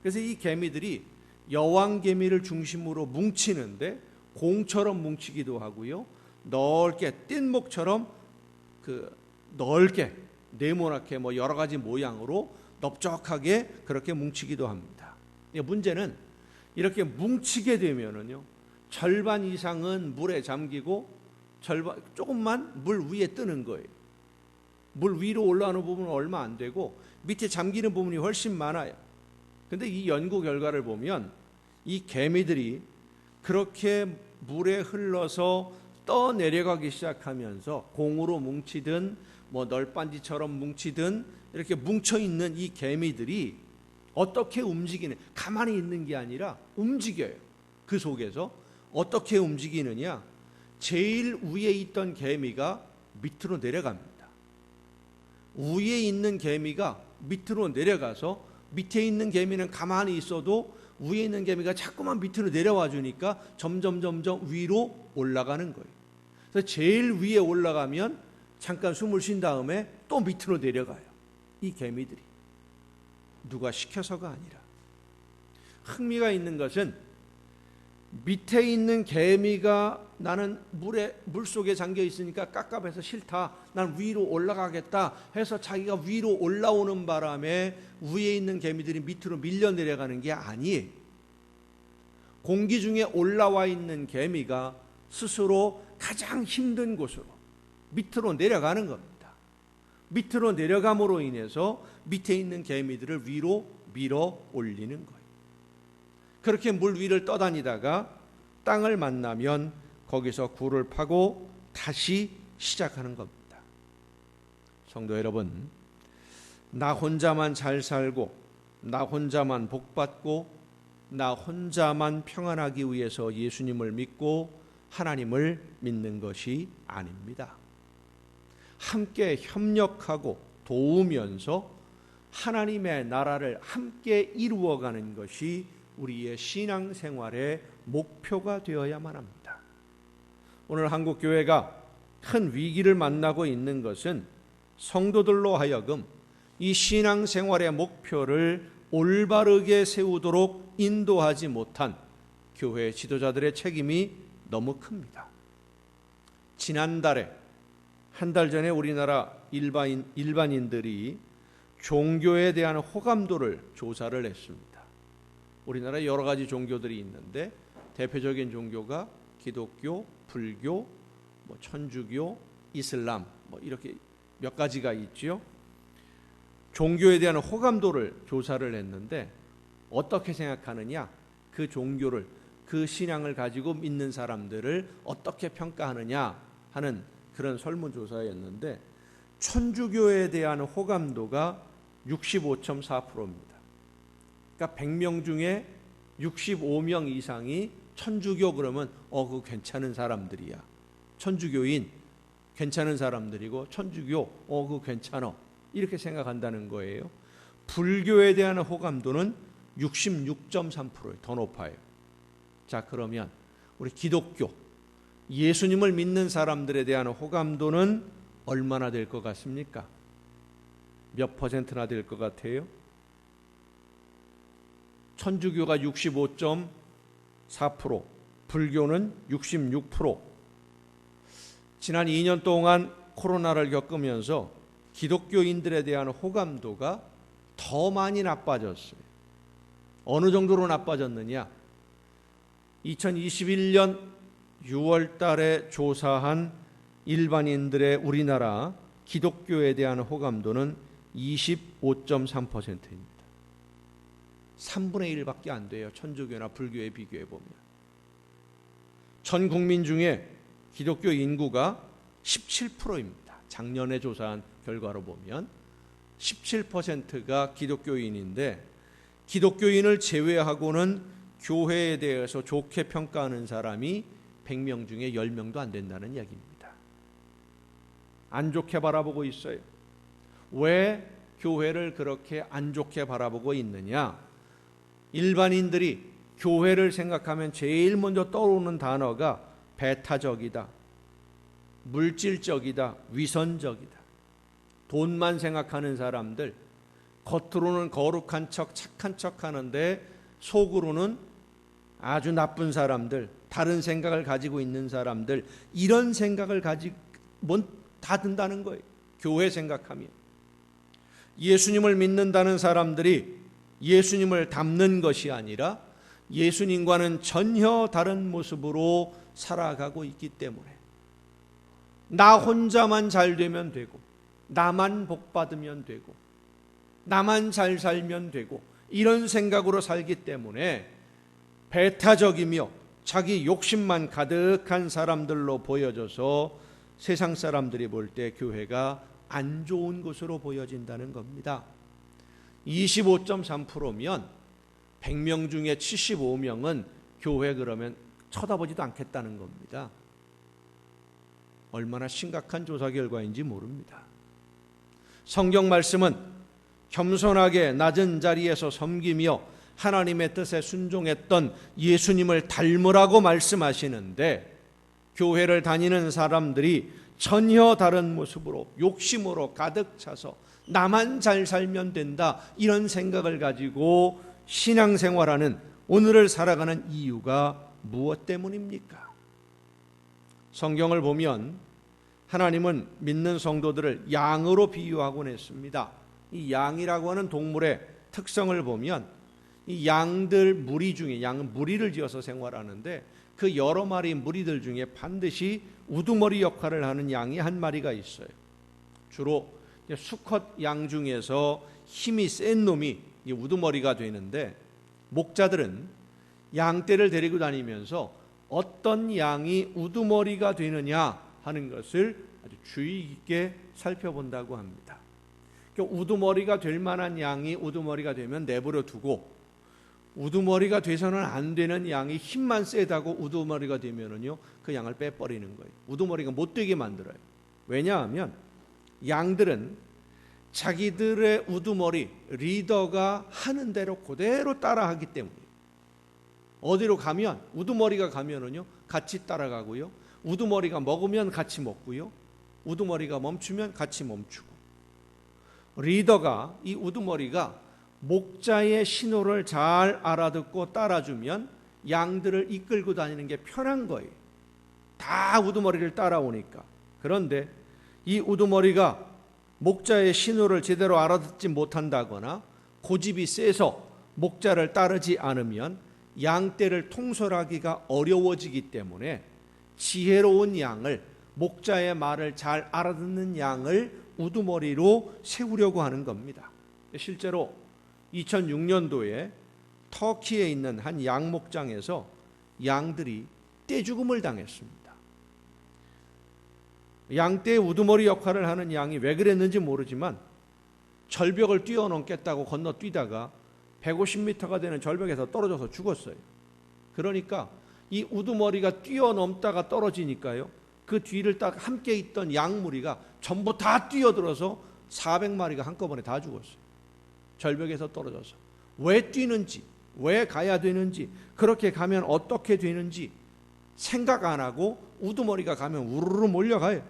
그래서 이 개미들이 여왕개미를 중심으로 뭉치는데 공처럼 뭉치기도 하고요, 넓게 뗏목처럼 넓게 네모나게 여러 가지 모양으로 넓적하게 그렇게 뭉치기도 합니다. 문제는 이렇게 뭉치게 되면은요, 절반 이상은 물에 잠기고 조금만 물 위에 뜨는 거예요. 물 위로 올라오는 부분은 얼마 안 되고 밑에 잠기는 부분이 훨씬 많아요. 근데 이 연구 결과를 보면 이 개미들이 그렇게 물에 흘러서 떠내려가기 시작하면서 공으로 뭉치든 널빤지처럼 뭉치든 이렇게 뭉쳐있는 이 개미들이 어떻게 움직이는, 가만히 있는 게 아니라 움직여요. 그 속에서 어떻게 움직이느냐, 제일 위에 있던 개미가 밑으로 내려갑니다. 위에 있는 개미가 밑으로 내려가서 밑에 있는 개미는 가만히 있어도 위에 있는 개미가 자꾸만 밑으로 내려와 주니까 점점 위로 올라가는 거예요. 그래서 제일 위에 올라가면 잠깐 숨을 쉰 다음에 또 밑으로 내려가요. 이 개미들이 누가 시켜서가 아니라. 흥미가 있는 것은 밑에 있는 개미가 나는 물속에 잠겨 있으니까 깝깝해서 싫다, 난 위로 올라가겠다 해서 자기가 위로 올라오는 바람에 위에 있는 개미들이 밑으로 밀려 내려가는 게 아니에요. 공기 중에 올라와 있는 개미가 스스로 가장 힘든 곳으로 밑으로 내려가는 겁니다. 밑으로 내려감으로 인해서 밑에 있는 개미들을 위로 밀어 올리는 거예요. 그렇게 물 위를 떠다니다가 땅을 만나면 거기서 굴을 파고 다시 시작하는 겁니다. 성도 여러분, 나 혼자만 잘 살고 나 혼자만 복받고 나 혼자만 평안하기 위해서 예수님을 믿고 하나님을 믿는 것이 아닙니다. 함께 협력하고 도우면서 하나님의 나라를 함께 이루어가는 것이 우리의 신앙생활의 목표가 되어야만 합니다. 오늘 한국교회가 큰 위기를 만나고 있는 것은 성도들로 하여금 이 신앙생활의 목표를 올바르게 세우도록 인도하지 못한 교회 지도자들의 책임이 너무 큽니다. 지난달에 한 달 전에 우리나라 일반인들이 종교에 대한 호감도를 조사를 했습니다. 우리나라에 여러 가지 종교들이 있는데 대표적인 종교가 기독교, 불교, 천주교, 이슬람 이렇게 몇 가지가 있죠. 종교에 대한 호감도를 조사를 했는데 어떻게 생각하느냐, 그 종교를, 그 신앙을 가지고 믿는 사람들을 어떻게 평가하느냐 하는 그런 설문조사였는데 천주교에 대한 호감도가 65.4%입니다. 그러니까 100명 중에 65명 이상이 천주교 그러면 그거 괜찮은 사람들이야. 천주교인 괜찮은 사람들이고 천주교 그거 괜찮아. 이렇게 생각한다는 거예요. 불교에 대한 호감도는 66.3%예요. 더 높아요. 자, 그러면 우리 기독교, 예수님을 믿는 사람들에 대한 호감도는 얼마나 될 것 같습니까? 몇 퍼센트나 될 것 같아요? 천주교가 65.4%, 불교는 66%. 지난 2년 동안 코로나를 겪으면서 기독교인들에 대한 호감도가 더 많이 나빠졌어요. 어느 정도로 나빠졌느냐? 2021년 6월 달에 조사한 일반인들의 우리나라 기독교에 대한 호감도는 25.3%입니다. 3분의 1밖에 안 돼요. 천주교나 불교에 비교해 보면. 전 국민 중에 기독교 인구가 17%입니다. 작년에 조사한 결과로 보면 17%가 기독교인인데 기독교인을 제외하고는 교회에 대해서 좋게 평가하는 사람이 100명 중에 10명도 안 된다는 이야기입니다. 안 좋게 바라보고 있어요. 왜 교회를 그렇게 안 좋게 바라보고 있느냐? 일반인들이 교회를 생각하면 제일 먼저 떠오르는 단어가 배타적이다, 물질적이다, 위선적이다. 돈만 생각하는 사람들, 겉으로는 거룩한 척, 착한 척 하는데 속으로는 아주 나쁜 사람들, 다른 생각을 가지고 있는 사람들, 이런 생각을 가지고 다 든다는 거예요. 교회 생각하면. 예수님을 믿는다는 사람들이 예수님을 닮는 것이 아니라 예수님과는 전혀 다른 모습으로 살아가고 있기 때문에 나 혼자만 잘 되면 되고, 나만 복 받으면 되고, 나만 잘 살면 되고, 이런 생각으로 살기 때문에 배타적이며 자기 욕심만 가득한 사람들로 보여져서 세상 사람들이 볼 때 교회가 안 좋은 곳으로 보여진다는 겁니다. 25.3%면 100명 중에 75명은 교회 그러면 쳐다보지도 않겠다는 겁니다. 얼마나 심각한 조사 결과인지 모릅니다. 성경 말씀은 겸손하게 낮은 자리에서 섬기며 하나님의 뜻에 순종했던 예수님을 닮으라고 말씀하시는데 교회를 다니는 사람들이 전혀 다른 모습으로 욕심으로 가득 차서 나만 잘 살면 된다, 이런 생각을 가지고 신앙생활하는, 오늘을 살아가는 이유가 무엇 때문입니까? 성경을 보면 하나님은 믿는 성도들을 양으로 비유하곤 했습니다. 이 양이라고 하는 동물의 특성을 보면 이 양들 무리 중에, 양은 무리를 지어서 생활하는데 그 여러 마리 무리들 중에 반드시 우두머리 역할을 하는 양이 한 마리가 있어요. 주로 수컷 양 중에서 힘이 센 놈이 우두머리가 되는데, 목자들은 양떼를 데리고 다니면서 어떤 양이 우두머리가 되느냐 하는 것을 아주 주의 깊게 살펴본다고 합니다. 우두머리가 될 만한 양이 우두머리가 되면 내버려 두고 우두머리가 돼서는 안 되는 양이 힘만 세다고 우두머리가 되면은요, 그 양을 빼버리는 거예요. 우두머리가 못 되게 만들어요. 왜냐하면 양들은 자기들의 우두머리, 리더가 하는 대로 그대로 따라하기 때문이에요. 어디로 가면, 우두머리가 가면은요, 같이 따라가고요, 우두머리가 먹으면 같이 먹고요, 우두머리가 멈추면 같이 멈추고, 리더가, 이 우두머리가 목자의 신호를 잘 알아듣고 따라주면 양들을 이끌고 다니는 게 편한 거예요. 다 우두머리를 따라오니까. 그런데 이 우두머리가 목자의 신호를 제대로 알아듣지 못한다거나 고집이 세서 목자를 따르지 않으면 양떼를 통솔하기가 어려워지기 때문에 지혜로운 양을, 목자의 말을 잘 알아듣는 양을 우두머리로 세우려고 하는 겁니다. 실제로 2006년도에 터키에 있는 한 양목장에서 양들이 떼죽음을 당했습니다. 양떼의 우두머리 역할을 하는 양이 왜 그랬는지 모르지만 절벽을 뛰어넘겠다고 건너뛰다가 150m가 되는 절벽에서 떨어져서 죽었어요. 그러니까 이 우두머리가 뛰어넘다가 떨어지니까요, 그 뒤를 딱 함께 있던 양 무리가 전부 다 뛰어들어서 400마리가 한꺼번에 다 죽었어요. 절벽에서 떨어져서. 왜 뛰는지, 왜 가야 되는지, 그렇게 가면 어떻게 되는지 생각 안 하고 우두머리가 가면 우르르 몰려가요.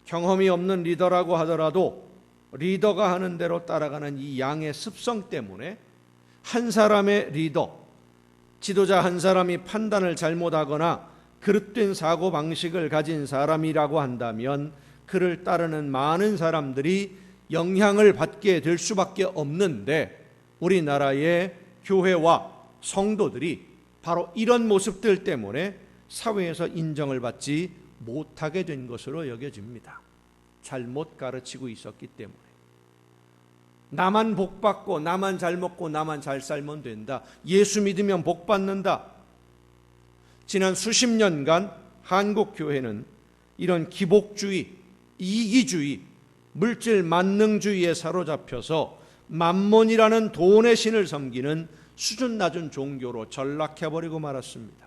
경험이 없는 리더라고 하더라도 리더가 하는 대로 따라가는 이 양의 습성 때문에 한 사람의 리더, 지도자 한 사람이 판단을 잘못하거나 그릇된 사고방식을 가진 사람이라고 한다면 그를 따르는 많은 사람들이 영향을 받게 될 수밖에 없는데, 우리나라의 교회와 성도들이 바로 이런 모습들 때문에 사회에서 인정을 받지 못하게 된 것으로 여겨집니다. 잘못 가르치고 있었기 때문에. 나만 복 받고 나만 잘 먹고 나만 잘 살면 된다. 예수 믿으면 복 받는다. 지난 수십 년간 한국 교회는 이런 기복주의, 이기주의, 물질 만능주의에 사로잡혀서 만몬이라는 돈의 신을 섬기는 수준 낮은 종교로 전락해버리고 말았습니다.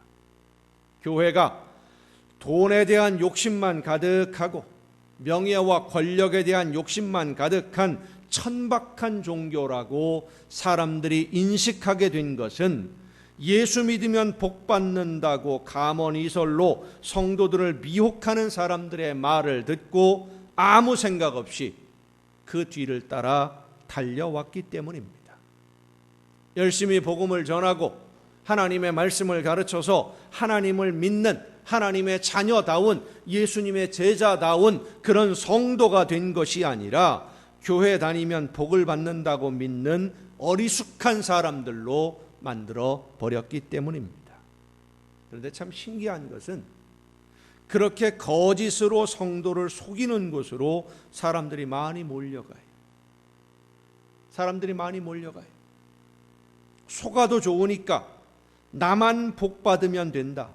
교회가 돈에 대한 욕심만 가득하고 명예와 권력에 대한 욕심만 가득한 천박한 종교라고 사람들이 인식하게 된 것은 예수 믿으면 복 받는다고 가문이설로 성도들을 미혹하는 사람들의 말을 듣고 아무 생각 없이 그 뒤를 따라 달려왔기 때문입니다. 열심히 복음을 전하고 하나님의 말씀을 가르쳐서 하나님을 믿는 하나님의 자녀다운 예수님의 제자다운 그런 성도가 된 것이 아니라 교회 다니면 복을 받는다고 믿는 어리숙한 사람들로 만들어 버렸기 때문입니다. 그런데 참 신기한 것은 그렇게 거짓으로 성도를 속이는 곳으로 사람들이 많이 몰려가요. 사람들이 많이 몰려가요. 속아도 좋으니까 나만 복 받으면 된다.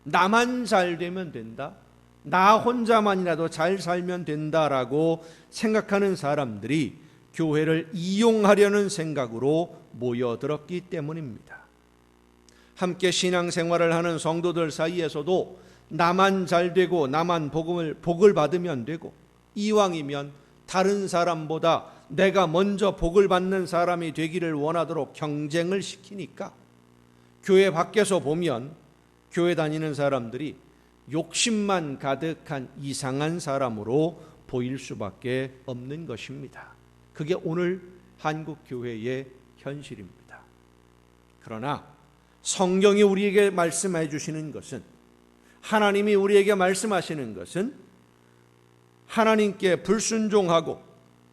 나만 잘 되면 된다. 나 혼자만이라도 잘 살면 된다라고 생각하는 사람들이 교회를 이용하려는 생각으로 모여들었기 때문입니다. 함께 신앙생활을 하는 성도들 사이에서도 나만 잘 되고 나만 복을 받으면 되고, 이왕이면 다른 사람보다 내가 먼저 복을 받는 사람이 되기를 원하도록 경쟁을 시키니까 교회 밖에서 보면 교회 다니는 사람들이 욕심만 가득한 이상한 사람으로 보일 수밖에 없는 것입니다. 그게 오늘 한국 교회의 현실입니다. 그러나 성경이 우리에게 말씀해 주시는 것은, 하나님이 우리에게 말씀하시는 것은 하나님께 불순종하고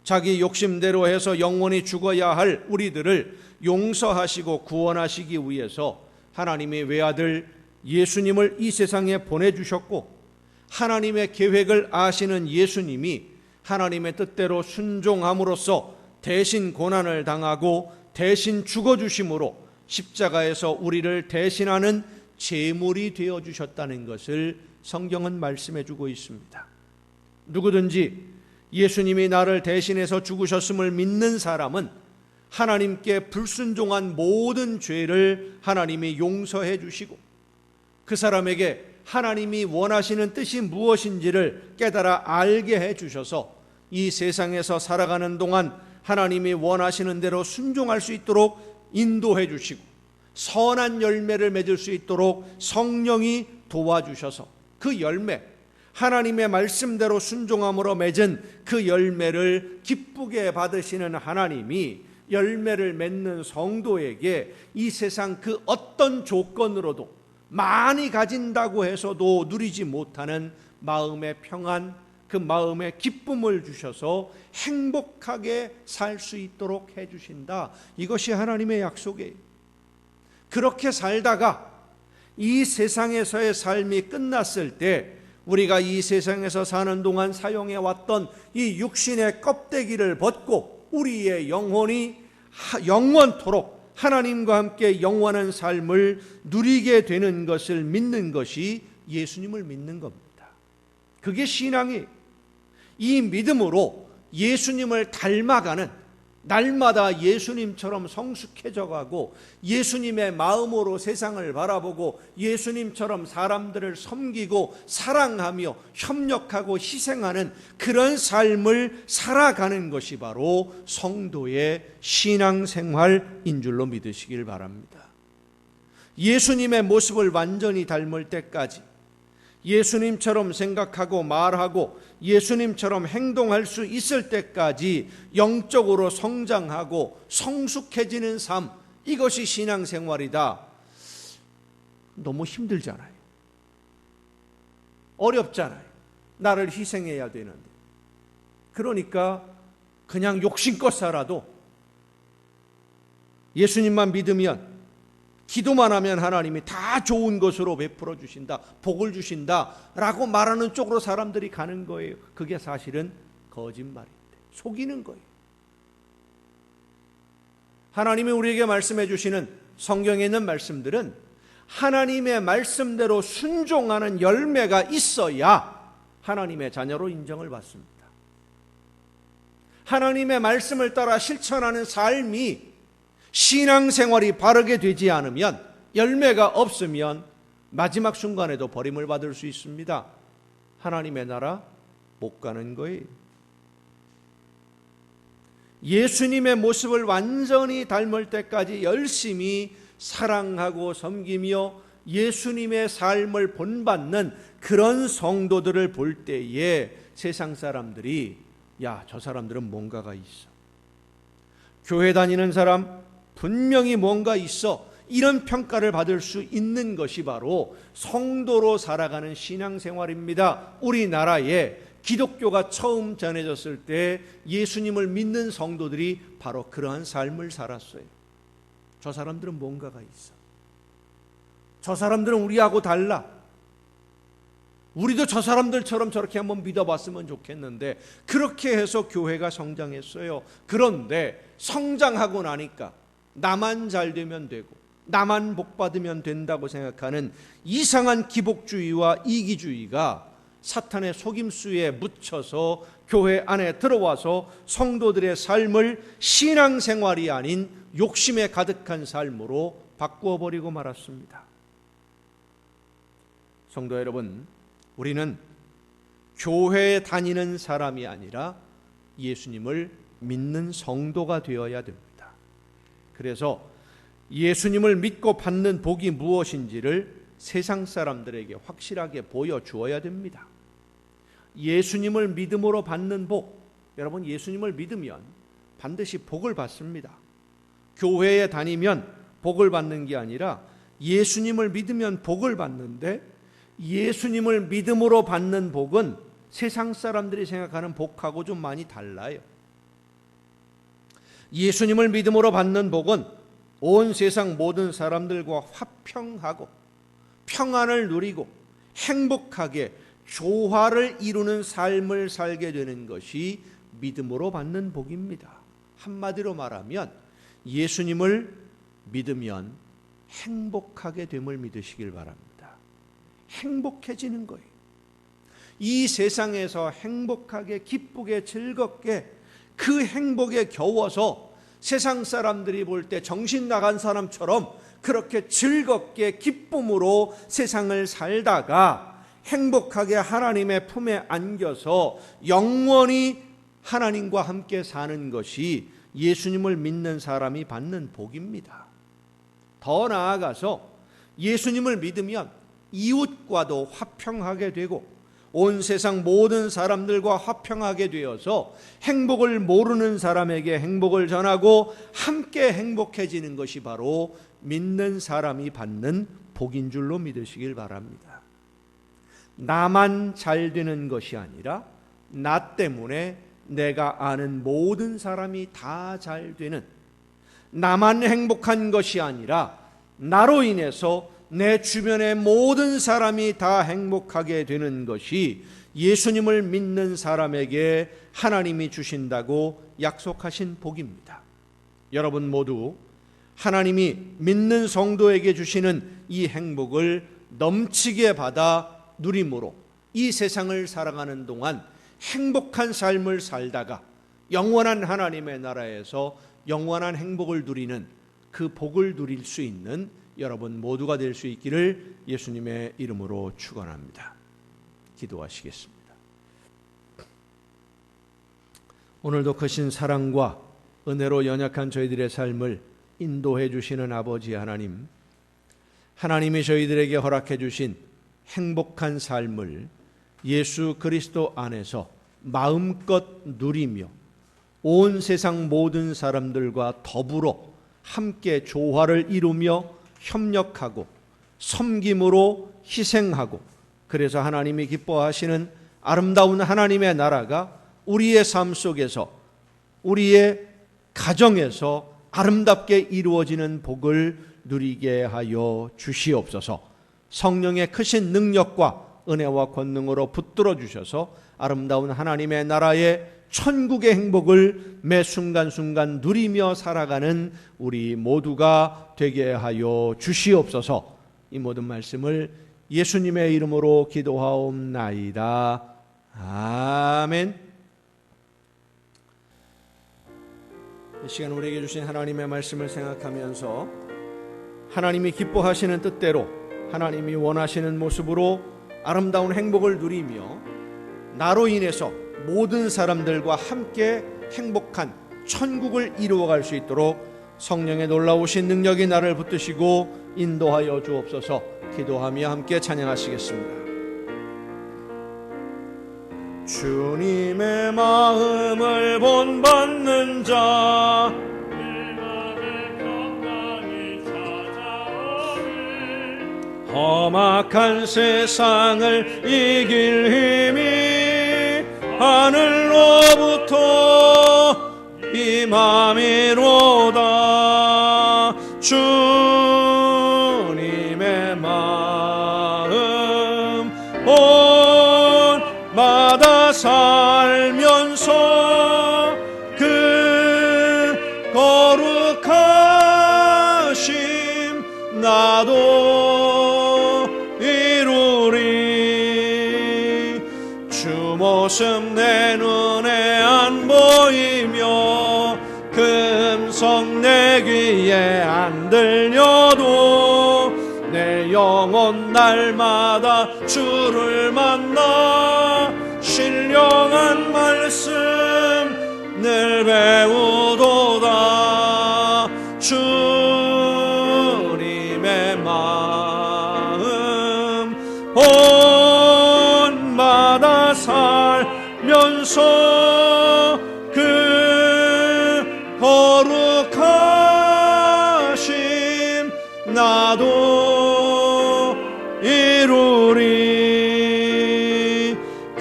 자기 욕심대로 해서 영원히 죽어야 할 우리들을 용서하시고 구원하시기 위해서 하나님의 외아들 예수님을 이 세상에 보내주셨고, 하나님의 계획을 아시는 예수님이 하나님의 뜻대로 순종함으로써 대신 고난을 당하고 대신 죽어주심으로 십자가에서 우리를 대신하는 제물이 되어주셨다는 것을 성경은 말씀해 주고 있습니다. 누구든지 예수님이 나를 대신해서 죽으셨음을 믿는 사람은 하나님께 불순종한 모든 죄를 하나님이 용서해 주시고 그 사람에게 하나님이 원하시는 뜻이 무엇인지를 깨달아 알게 해 주셔서 이 세상에서 살아가는 동안 하나님이 원하시는 대로 순종할 수 있도록 인도해 주시고 선한 열매를 맺을 수 있도록 성령이 도와주셔서 그 열매, 하나님의 말씀대로 순종함으로 맺은 그 열매를 기쁘게 받으시는 하나님이 열매를 맺는 성도에게 이 세상 그 어떤 조건으로도 많이 가진다고 해서도 누리지 못하는 마음의 평안, 그 마음의 기쁨을 주셔서 행복하게 살 수 있도록 해주신다. 이것이 하나님의 약속이에요. 그렇게 살다가 이 세상에서의 삶이 끝났을 때 우리가 이 세상에서 사는 동안 사용해 왔던 이 육신의 껍데기를 벗고 우리의 영혼이 영원토록 하나님과 함께 영원한 삶을 누리게 되는 것을 믿는 것이 예수님을 믿는 겁니다. 그게 신앙이, 이 믿음으로 예수님을 닮아가는, 날마다 예수님처럼 성숙해져 가고 예수님의 마음으로 세상을 바라보고 예수님처럼 사람들을 섬기고 사랑하며 협력하고 희생하는 그런 삶을 살아가는 것이 바로 성도의 신앙생활인 줄로 믿으시길 바랍니다. 예수님의 모습을 완전히 닮을 때까지, 예수님처럼 생각하고 말하고 예수님처럼 행동할 수 있을 때까지 영적으로 성장하고 성숙해지는 삶, 이것이 신앙생활이다. 너무 힘들잖아요. 어렵잖아요. 나를 희생해야 되는데. 그러니까 그냥 욕심껏 살아도 예수님만 믿으면, 기도만 하면 하나님이 다 좋은 것으로 베풀어 주신다, 복을 주신다 라고 말하는 쪽으로 사람들이 가는 거예요. 그게 사실은 거짓말인데, 속이는 거예요. 하나님이 우리에게 말씀해 주시는 성경에 있는 말씀들은 하나님의 말씀대로 순종하는 열매가 있어야 하나님의 자녀로 인정을 받습니다. 하나님의 말씀을 따라 실천하는 삶이, 신앙생활이 바르게 되지 않으면, 열매가 없으면 마지막 순간에도 버림을 받을 수 있습니다. 하나님의 나라 못 가는 거예요. 예수님의 모습을 완전히 닮을 때까지 열심히 사랑하고 섬기며 예수님의 삶을 본받는 그런 성도들을 볼 때에 세상 사람들이, 야, 저 사람들은 뭔가가 있어, 교회 다니는 사람 분명히 뭔가 있어, 이런 평가를 받을 수 있는 것이 바로 성도로 살아가는 신앙생활입니다. 우리나라에 기독교가 처음 전해졌을 때 예수님을 믿는 성도들이 바로 그러한 삶을 살았어요. 저 사람들은 뭔가가 있어, 저 사람들은 우리하고 달라, 우리도 저 사람들처럼 저렇게 한번 믿어봤으면 좋겠는데, 그렇게 해서 교회가 성장했어요. 그런데 성장하고 나니까 나만 잘 되면 되고 나만 복 받으면 된다고 생각하는 이상한 기복주의와 이기주의가 사탄의 속임수에 묻혀서 교회 안에 들어와서 성도들의 삶을 신앙생활이 아닌 욕심에 가득한 삶으로 바꾸어 버리고 말았습니다. 성도 여러분, 우리는 교회에 다니는 사람이 아니라 예수님을 믿는 성도가 되어야 됩니다. 그래서 예수님을 믿고 받는 복이 무엇인지를 세상 사람들에게 확실하게 보여주어야 됩니다. 예수님을 믿음으로 받는 복, 여러분, 예수님을 믿으면 반드시 복을 받습니다. 교회에 다니면 복을 받는 게 아니라 예수님을 믿으면 복을 받는데, 예수님을 믿음으로 받는 복은 세상 사람들이 생각하는 복하고 좀 많이 달라요. 예수님을 믿음으로 받는 복은 온 세상 모든 사람들과 화평하고 평안을 누리고 행복하게 조화를 이루는 삶을 살게 되는 것이 믿음으로 받는 복입니다. 한마디로 말하면 예수님을 믿으면 행복하게 됨을 믿으시길 바랍니다. 행복해지는 거예요. 이 세상에서 행복하게, 기쁘게, 즐겁게 그 행복에 겨워서 세상 사람들이 볼 때 정신 나간 사람처럼 그렇게 즐겁게 기쁨으로 세상을 살다가 행복하게 하나님의 품에 안겨서 영원히 하나님과 함께 사는 것이 예수님을 믿는 사람이 받는 복입니다. 더 나아가서 예수님을 믿으면 이웃과도 화평하게 되고 온 세상 모든 사람들과 화평하게 되어서 행복을 모르는 사람에게 행복을 전하고 함께 행복해지는 것이 바로 믿는 사람이 받는 복인 줄로 믿으시길 바랍니다. 나만 잘 되는 것이 아니라 나 때문에 내가 아는 모든 사람이 다 잘 되는, 나만 행복한 것이 아니라 나로 인해서 내 주변의 모든 사람이 다 행복하게 되는 것이 예수님을 믿는 사람에게 하나님이 주신다고 약속하신 복입니다. 여러분 모두 하나님이 믿는 성도에게 주시는 이 행복을 넘치게 받아 누림으로 이 세상을 살아가는 동안 행복한 삶을 살다가 영원한 하나님의 나라에서 영원한 행복을 누리는 그 복을 누릴 수 있는 여러분 모두가 될 수 있기를 예수님의 이름으로 축원합니다. 기도하시겠습니다. 오늘도 크신 사랑과 은혜로 연약한 저희들의 삶을 인도해 주시는 아버지 하나님, 하나님이 저희들에게 허락해 주신 행복한 삶을 예수 그리스도 안에서 마음껏 누리며 온 세상 모든 사람들과 더불어 함께 조화를 이루며 협력하고 섬김으로 희생하고, 그래서 하나님이 기뻐하시는 아름다운 하나님의 나라가 우리의 삶 속에서 우리의 가정에서 아름답게 이루어지는 복을 누리게 하여 주시옵소서. 성령의 크신 능력과 은혜와 권능으로 붙들어 주셔서 아름다운 하나님의 나라의 천국의 행복을 매 순간순간 누리며 살아가는 우리 모두가 되게 하여 주시옵소서. 이 모든 말씀을 예수님의 이름으로 기도하옵나이다. 아멘. 이 시간 우리에게 주신 하나님의 말씀을 생각하면서 하나님이 기뻐하시는 뜻대로 하나님이 원하시는 모습으로 아름다운 행복을 누리며 나로 인해서 모든 사람들과 함께 행복한 천국을 이루어갈 수 있도록 성령의 놀라우신 능력이 나를 붙드시고 인도하여 주옵소서. 기도하며 함께 찬양하시겠습니다. 주님의 마음을 본받는 자, 험악한 세상을 이길 힘이 하늘로부터 임함이로다. 주님의 마음 온마다 살면서 그 거룩하심 나도 이루리. 주 모습 내 눈에 안 보이며 금성 내 귀에 안 들려도 내 영혼 날마다 주를 만나 신령한 말씀 늘 배우도다. 주님의 마음 온마다 살면서 그 거룩하심 나도 이루리.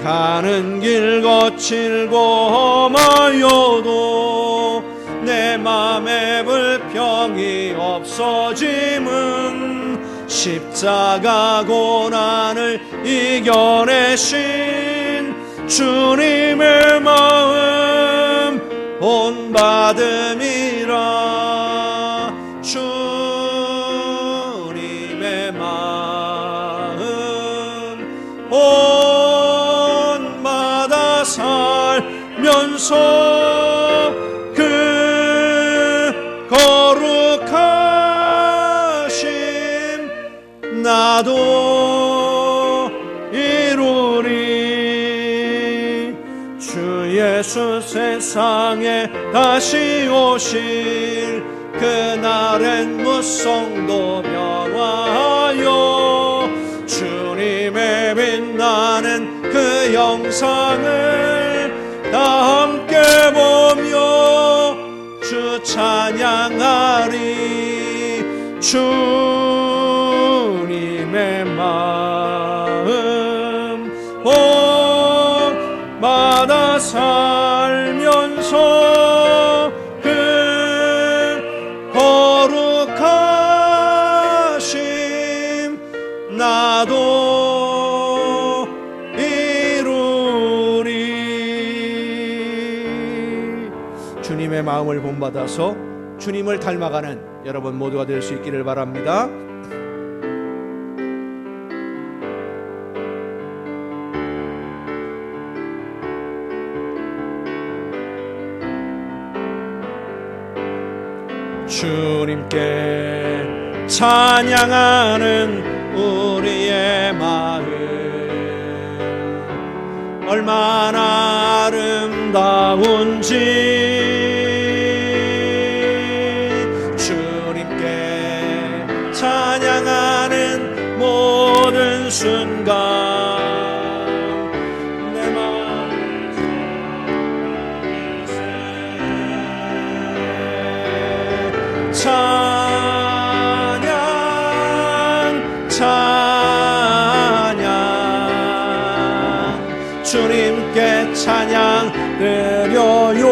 가는 길 거칠고 험하여도 내 맘에 불평이 없어짐은 십자가 고난을 이겨내신 주님의 마음 본받음이라. 주님의 마음 온마다 살면서 그 세상에 다시 오실 그날엔 무성도 명하여 주님의 빛나는 그 영상을 다 함께 보며 주 찬양하리. 주님의 마음 복받아 살면서 그 거룩하심 나도 이루리. 주님의 마음을 본받아서 주님을 닮아가는 여러분 모두가 될 수 있기를 바랍니다. 주님께 찬양하는 우리의 마음 얼마나 아름다운지 주님께 찬양하는 모든 순간 내 마음을 찬양 찬양 주님께 찬양 드려요.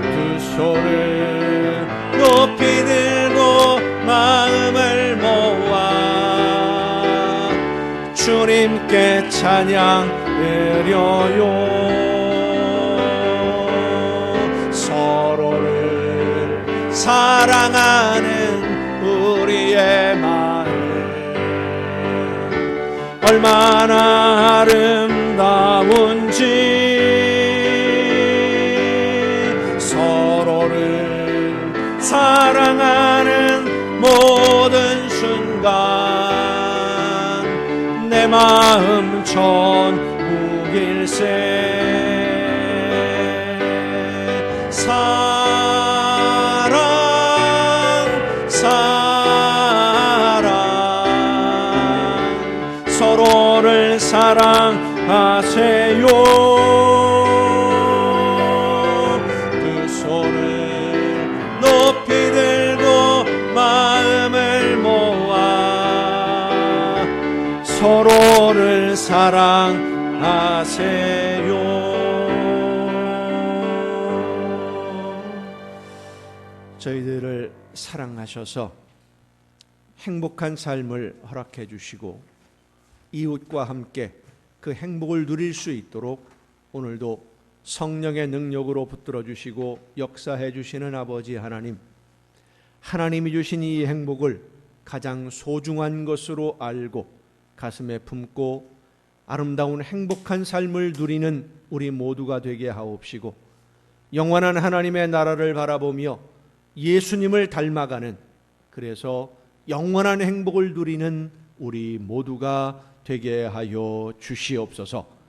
두 손을 높이 들고 마음을 모아 주님께 찬양 드려요. 서로를 사랑하는 우리의 마음 얼마나 아름다운지 서로를 사랑하는 모든 순간 내 마음 천국일세. 서로를 사랑하세요. 두 손을 높이 들고 마음을 모아 서로를 사랑하세요. 저희들을 사랑하셔서 행복한 삶을 허락해 주시고 이웃과 함께 그 행복을 누릴 수 있도록 오늘도 성령의 능력으로 붙들어 주시고 역사해 주시는 아버지 하나님, 하나님이 주신 이 행복을 가장 소중한 것으로 알고 가슴에 품고 아름다운 행복한 삶을 누리는 우리 모두가 되게 하옵시고 영원한 하나님의 나라를 바라보며 예수님을 닮아가는, 그래서 영원한 행복을 누리는 우리 모두가 되게 하여 주시옵소서.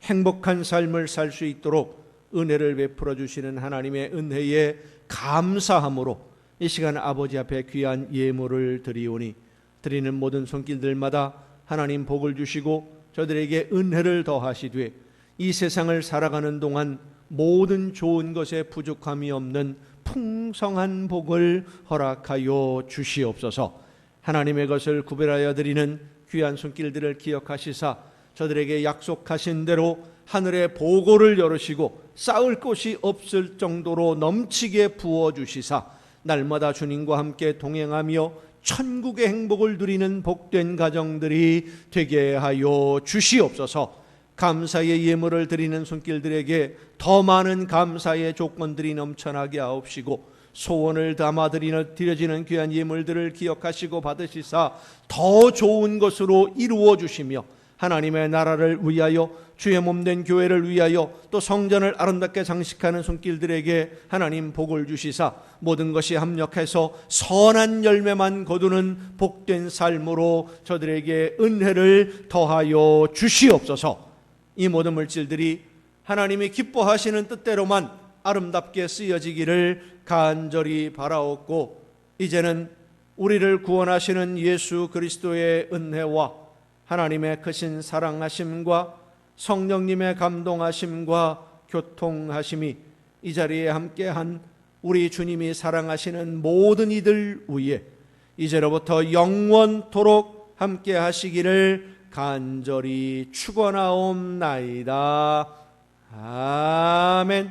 행복한 삶을 살 수 있도록 은혜를 베풀어 주시는 하나님의 은혜에 감사함으로 이 시간 아버지 앞에 귀한 예물을 드리오니 드리는 모든 손길들마다 하나님 복을 주시고 저들에게 은혜를 더하시되 이 세상을 살아가는 동안 모든 좋은 것에 부족함이 없는 풍성한 복을 허락하여 주시옵소서. 하나님의 것을 구별하여 드리는 귀한 손길들을 기억하시사 저들에게 약속하신 대로 하늘의 보고를 열으시고 쌓을 곳이 없을 정도로 넘치게 부어주시사 날마다 주님과 함께 동행하며 천국의 행복을 누리는 복된 가정들이 되게 하여 주시옵소서. 감사의 예물을 드리는 손길들에게 더 많은 감사의 조건들이 넘쳐나게 하옵시고 소원을 담아 드려지는 귀한 예물들을 기억하시고 받으시사 더 좋은 것으로 이루어 주시며 하나님의 나라를 위하여 주의 몸된 교회를 위하여 또 성전을 아름답게 장식하는 손길들에게 하나님 복을 주시사 모든 것이 합력해서 선한 열매만 거두는 복된 삶으로 저들에게 은혜를 더하여 주시옵소서. 이 모든 물질들이 하나님이 기뻐하시는 뜻대로만 아름답게 쓰여지기를 간절히 바라옵고, 이제는 우리를 구원하시는 예수 그리스도의 은혜와 하나님의 크신 사랑하심과 성령님의 감동하심과 교통하심이 이 자리에 함께한 우리 주님이 사랑하시는 모든 이들 위에 이제로부터 영원토록 함께 하시기를 간절히 축원하옵나이다. 아멘.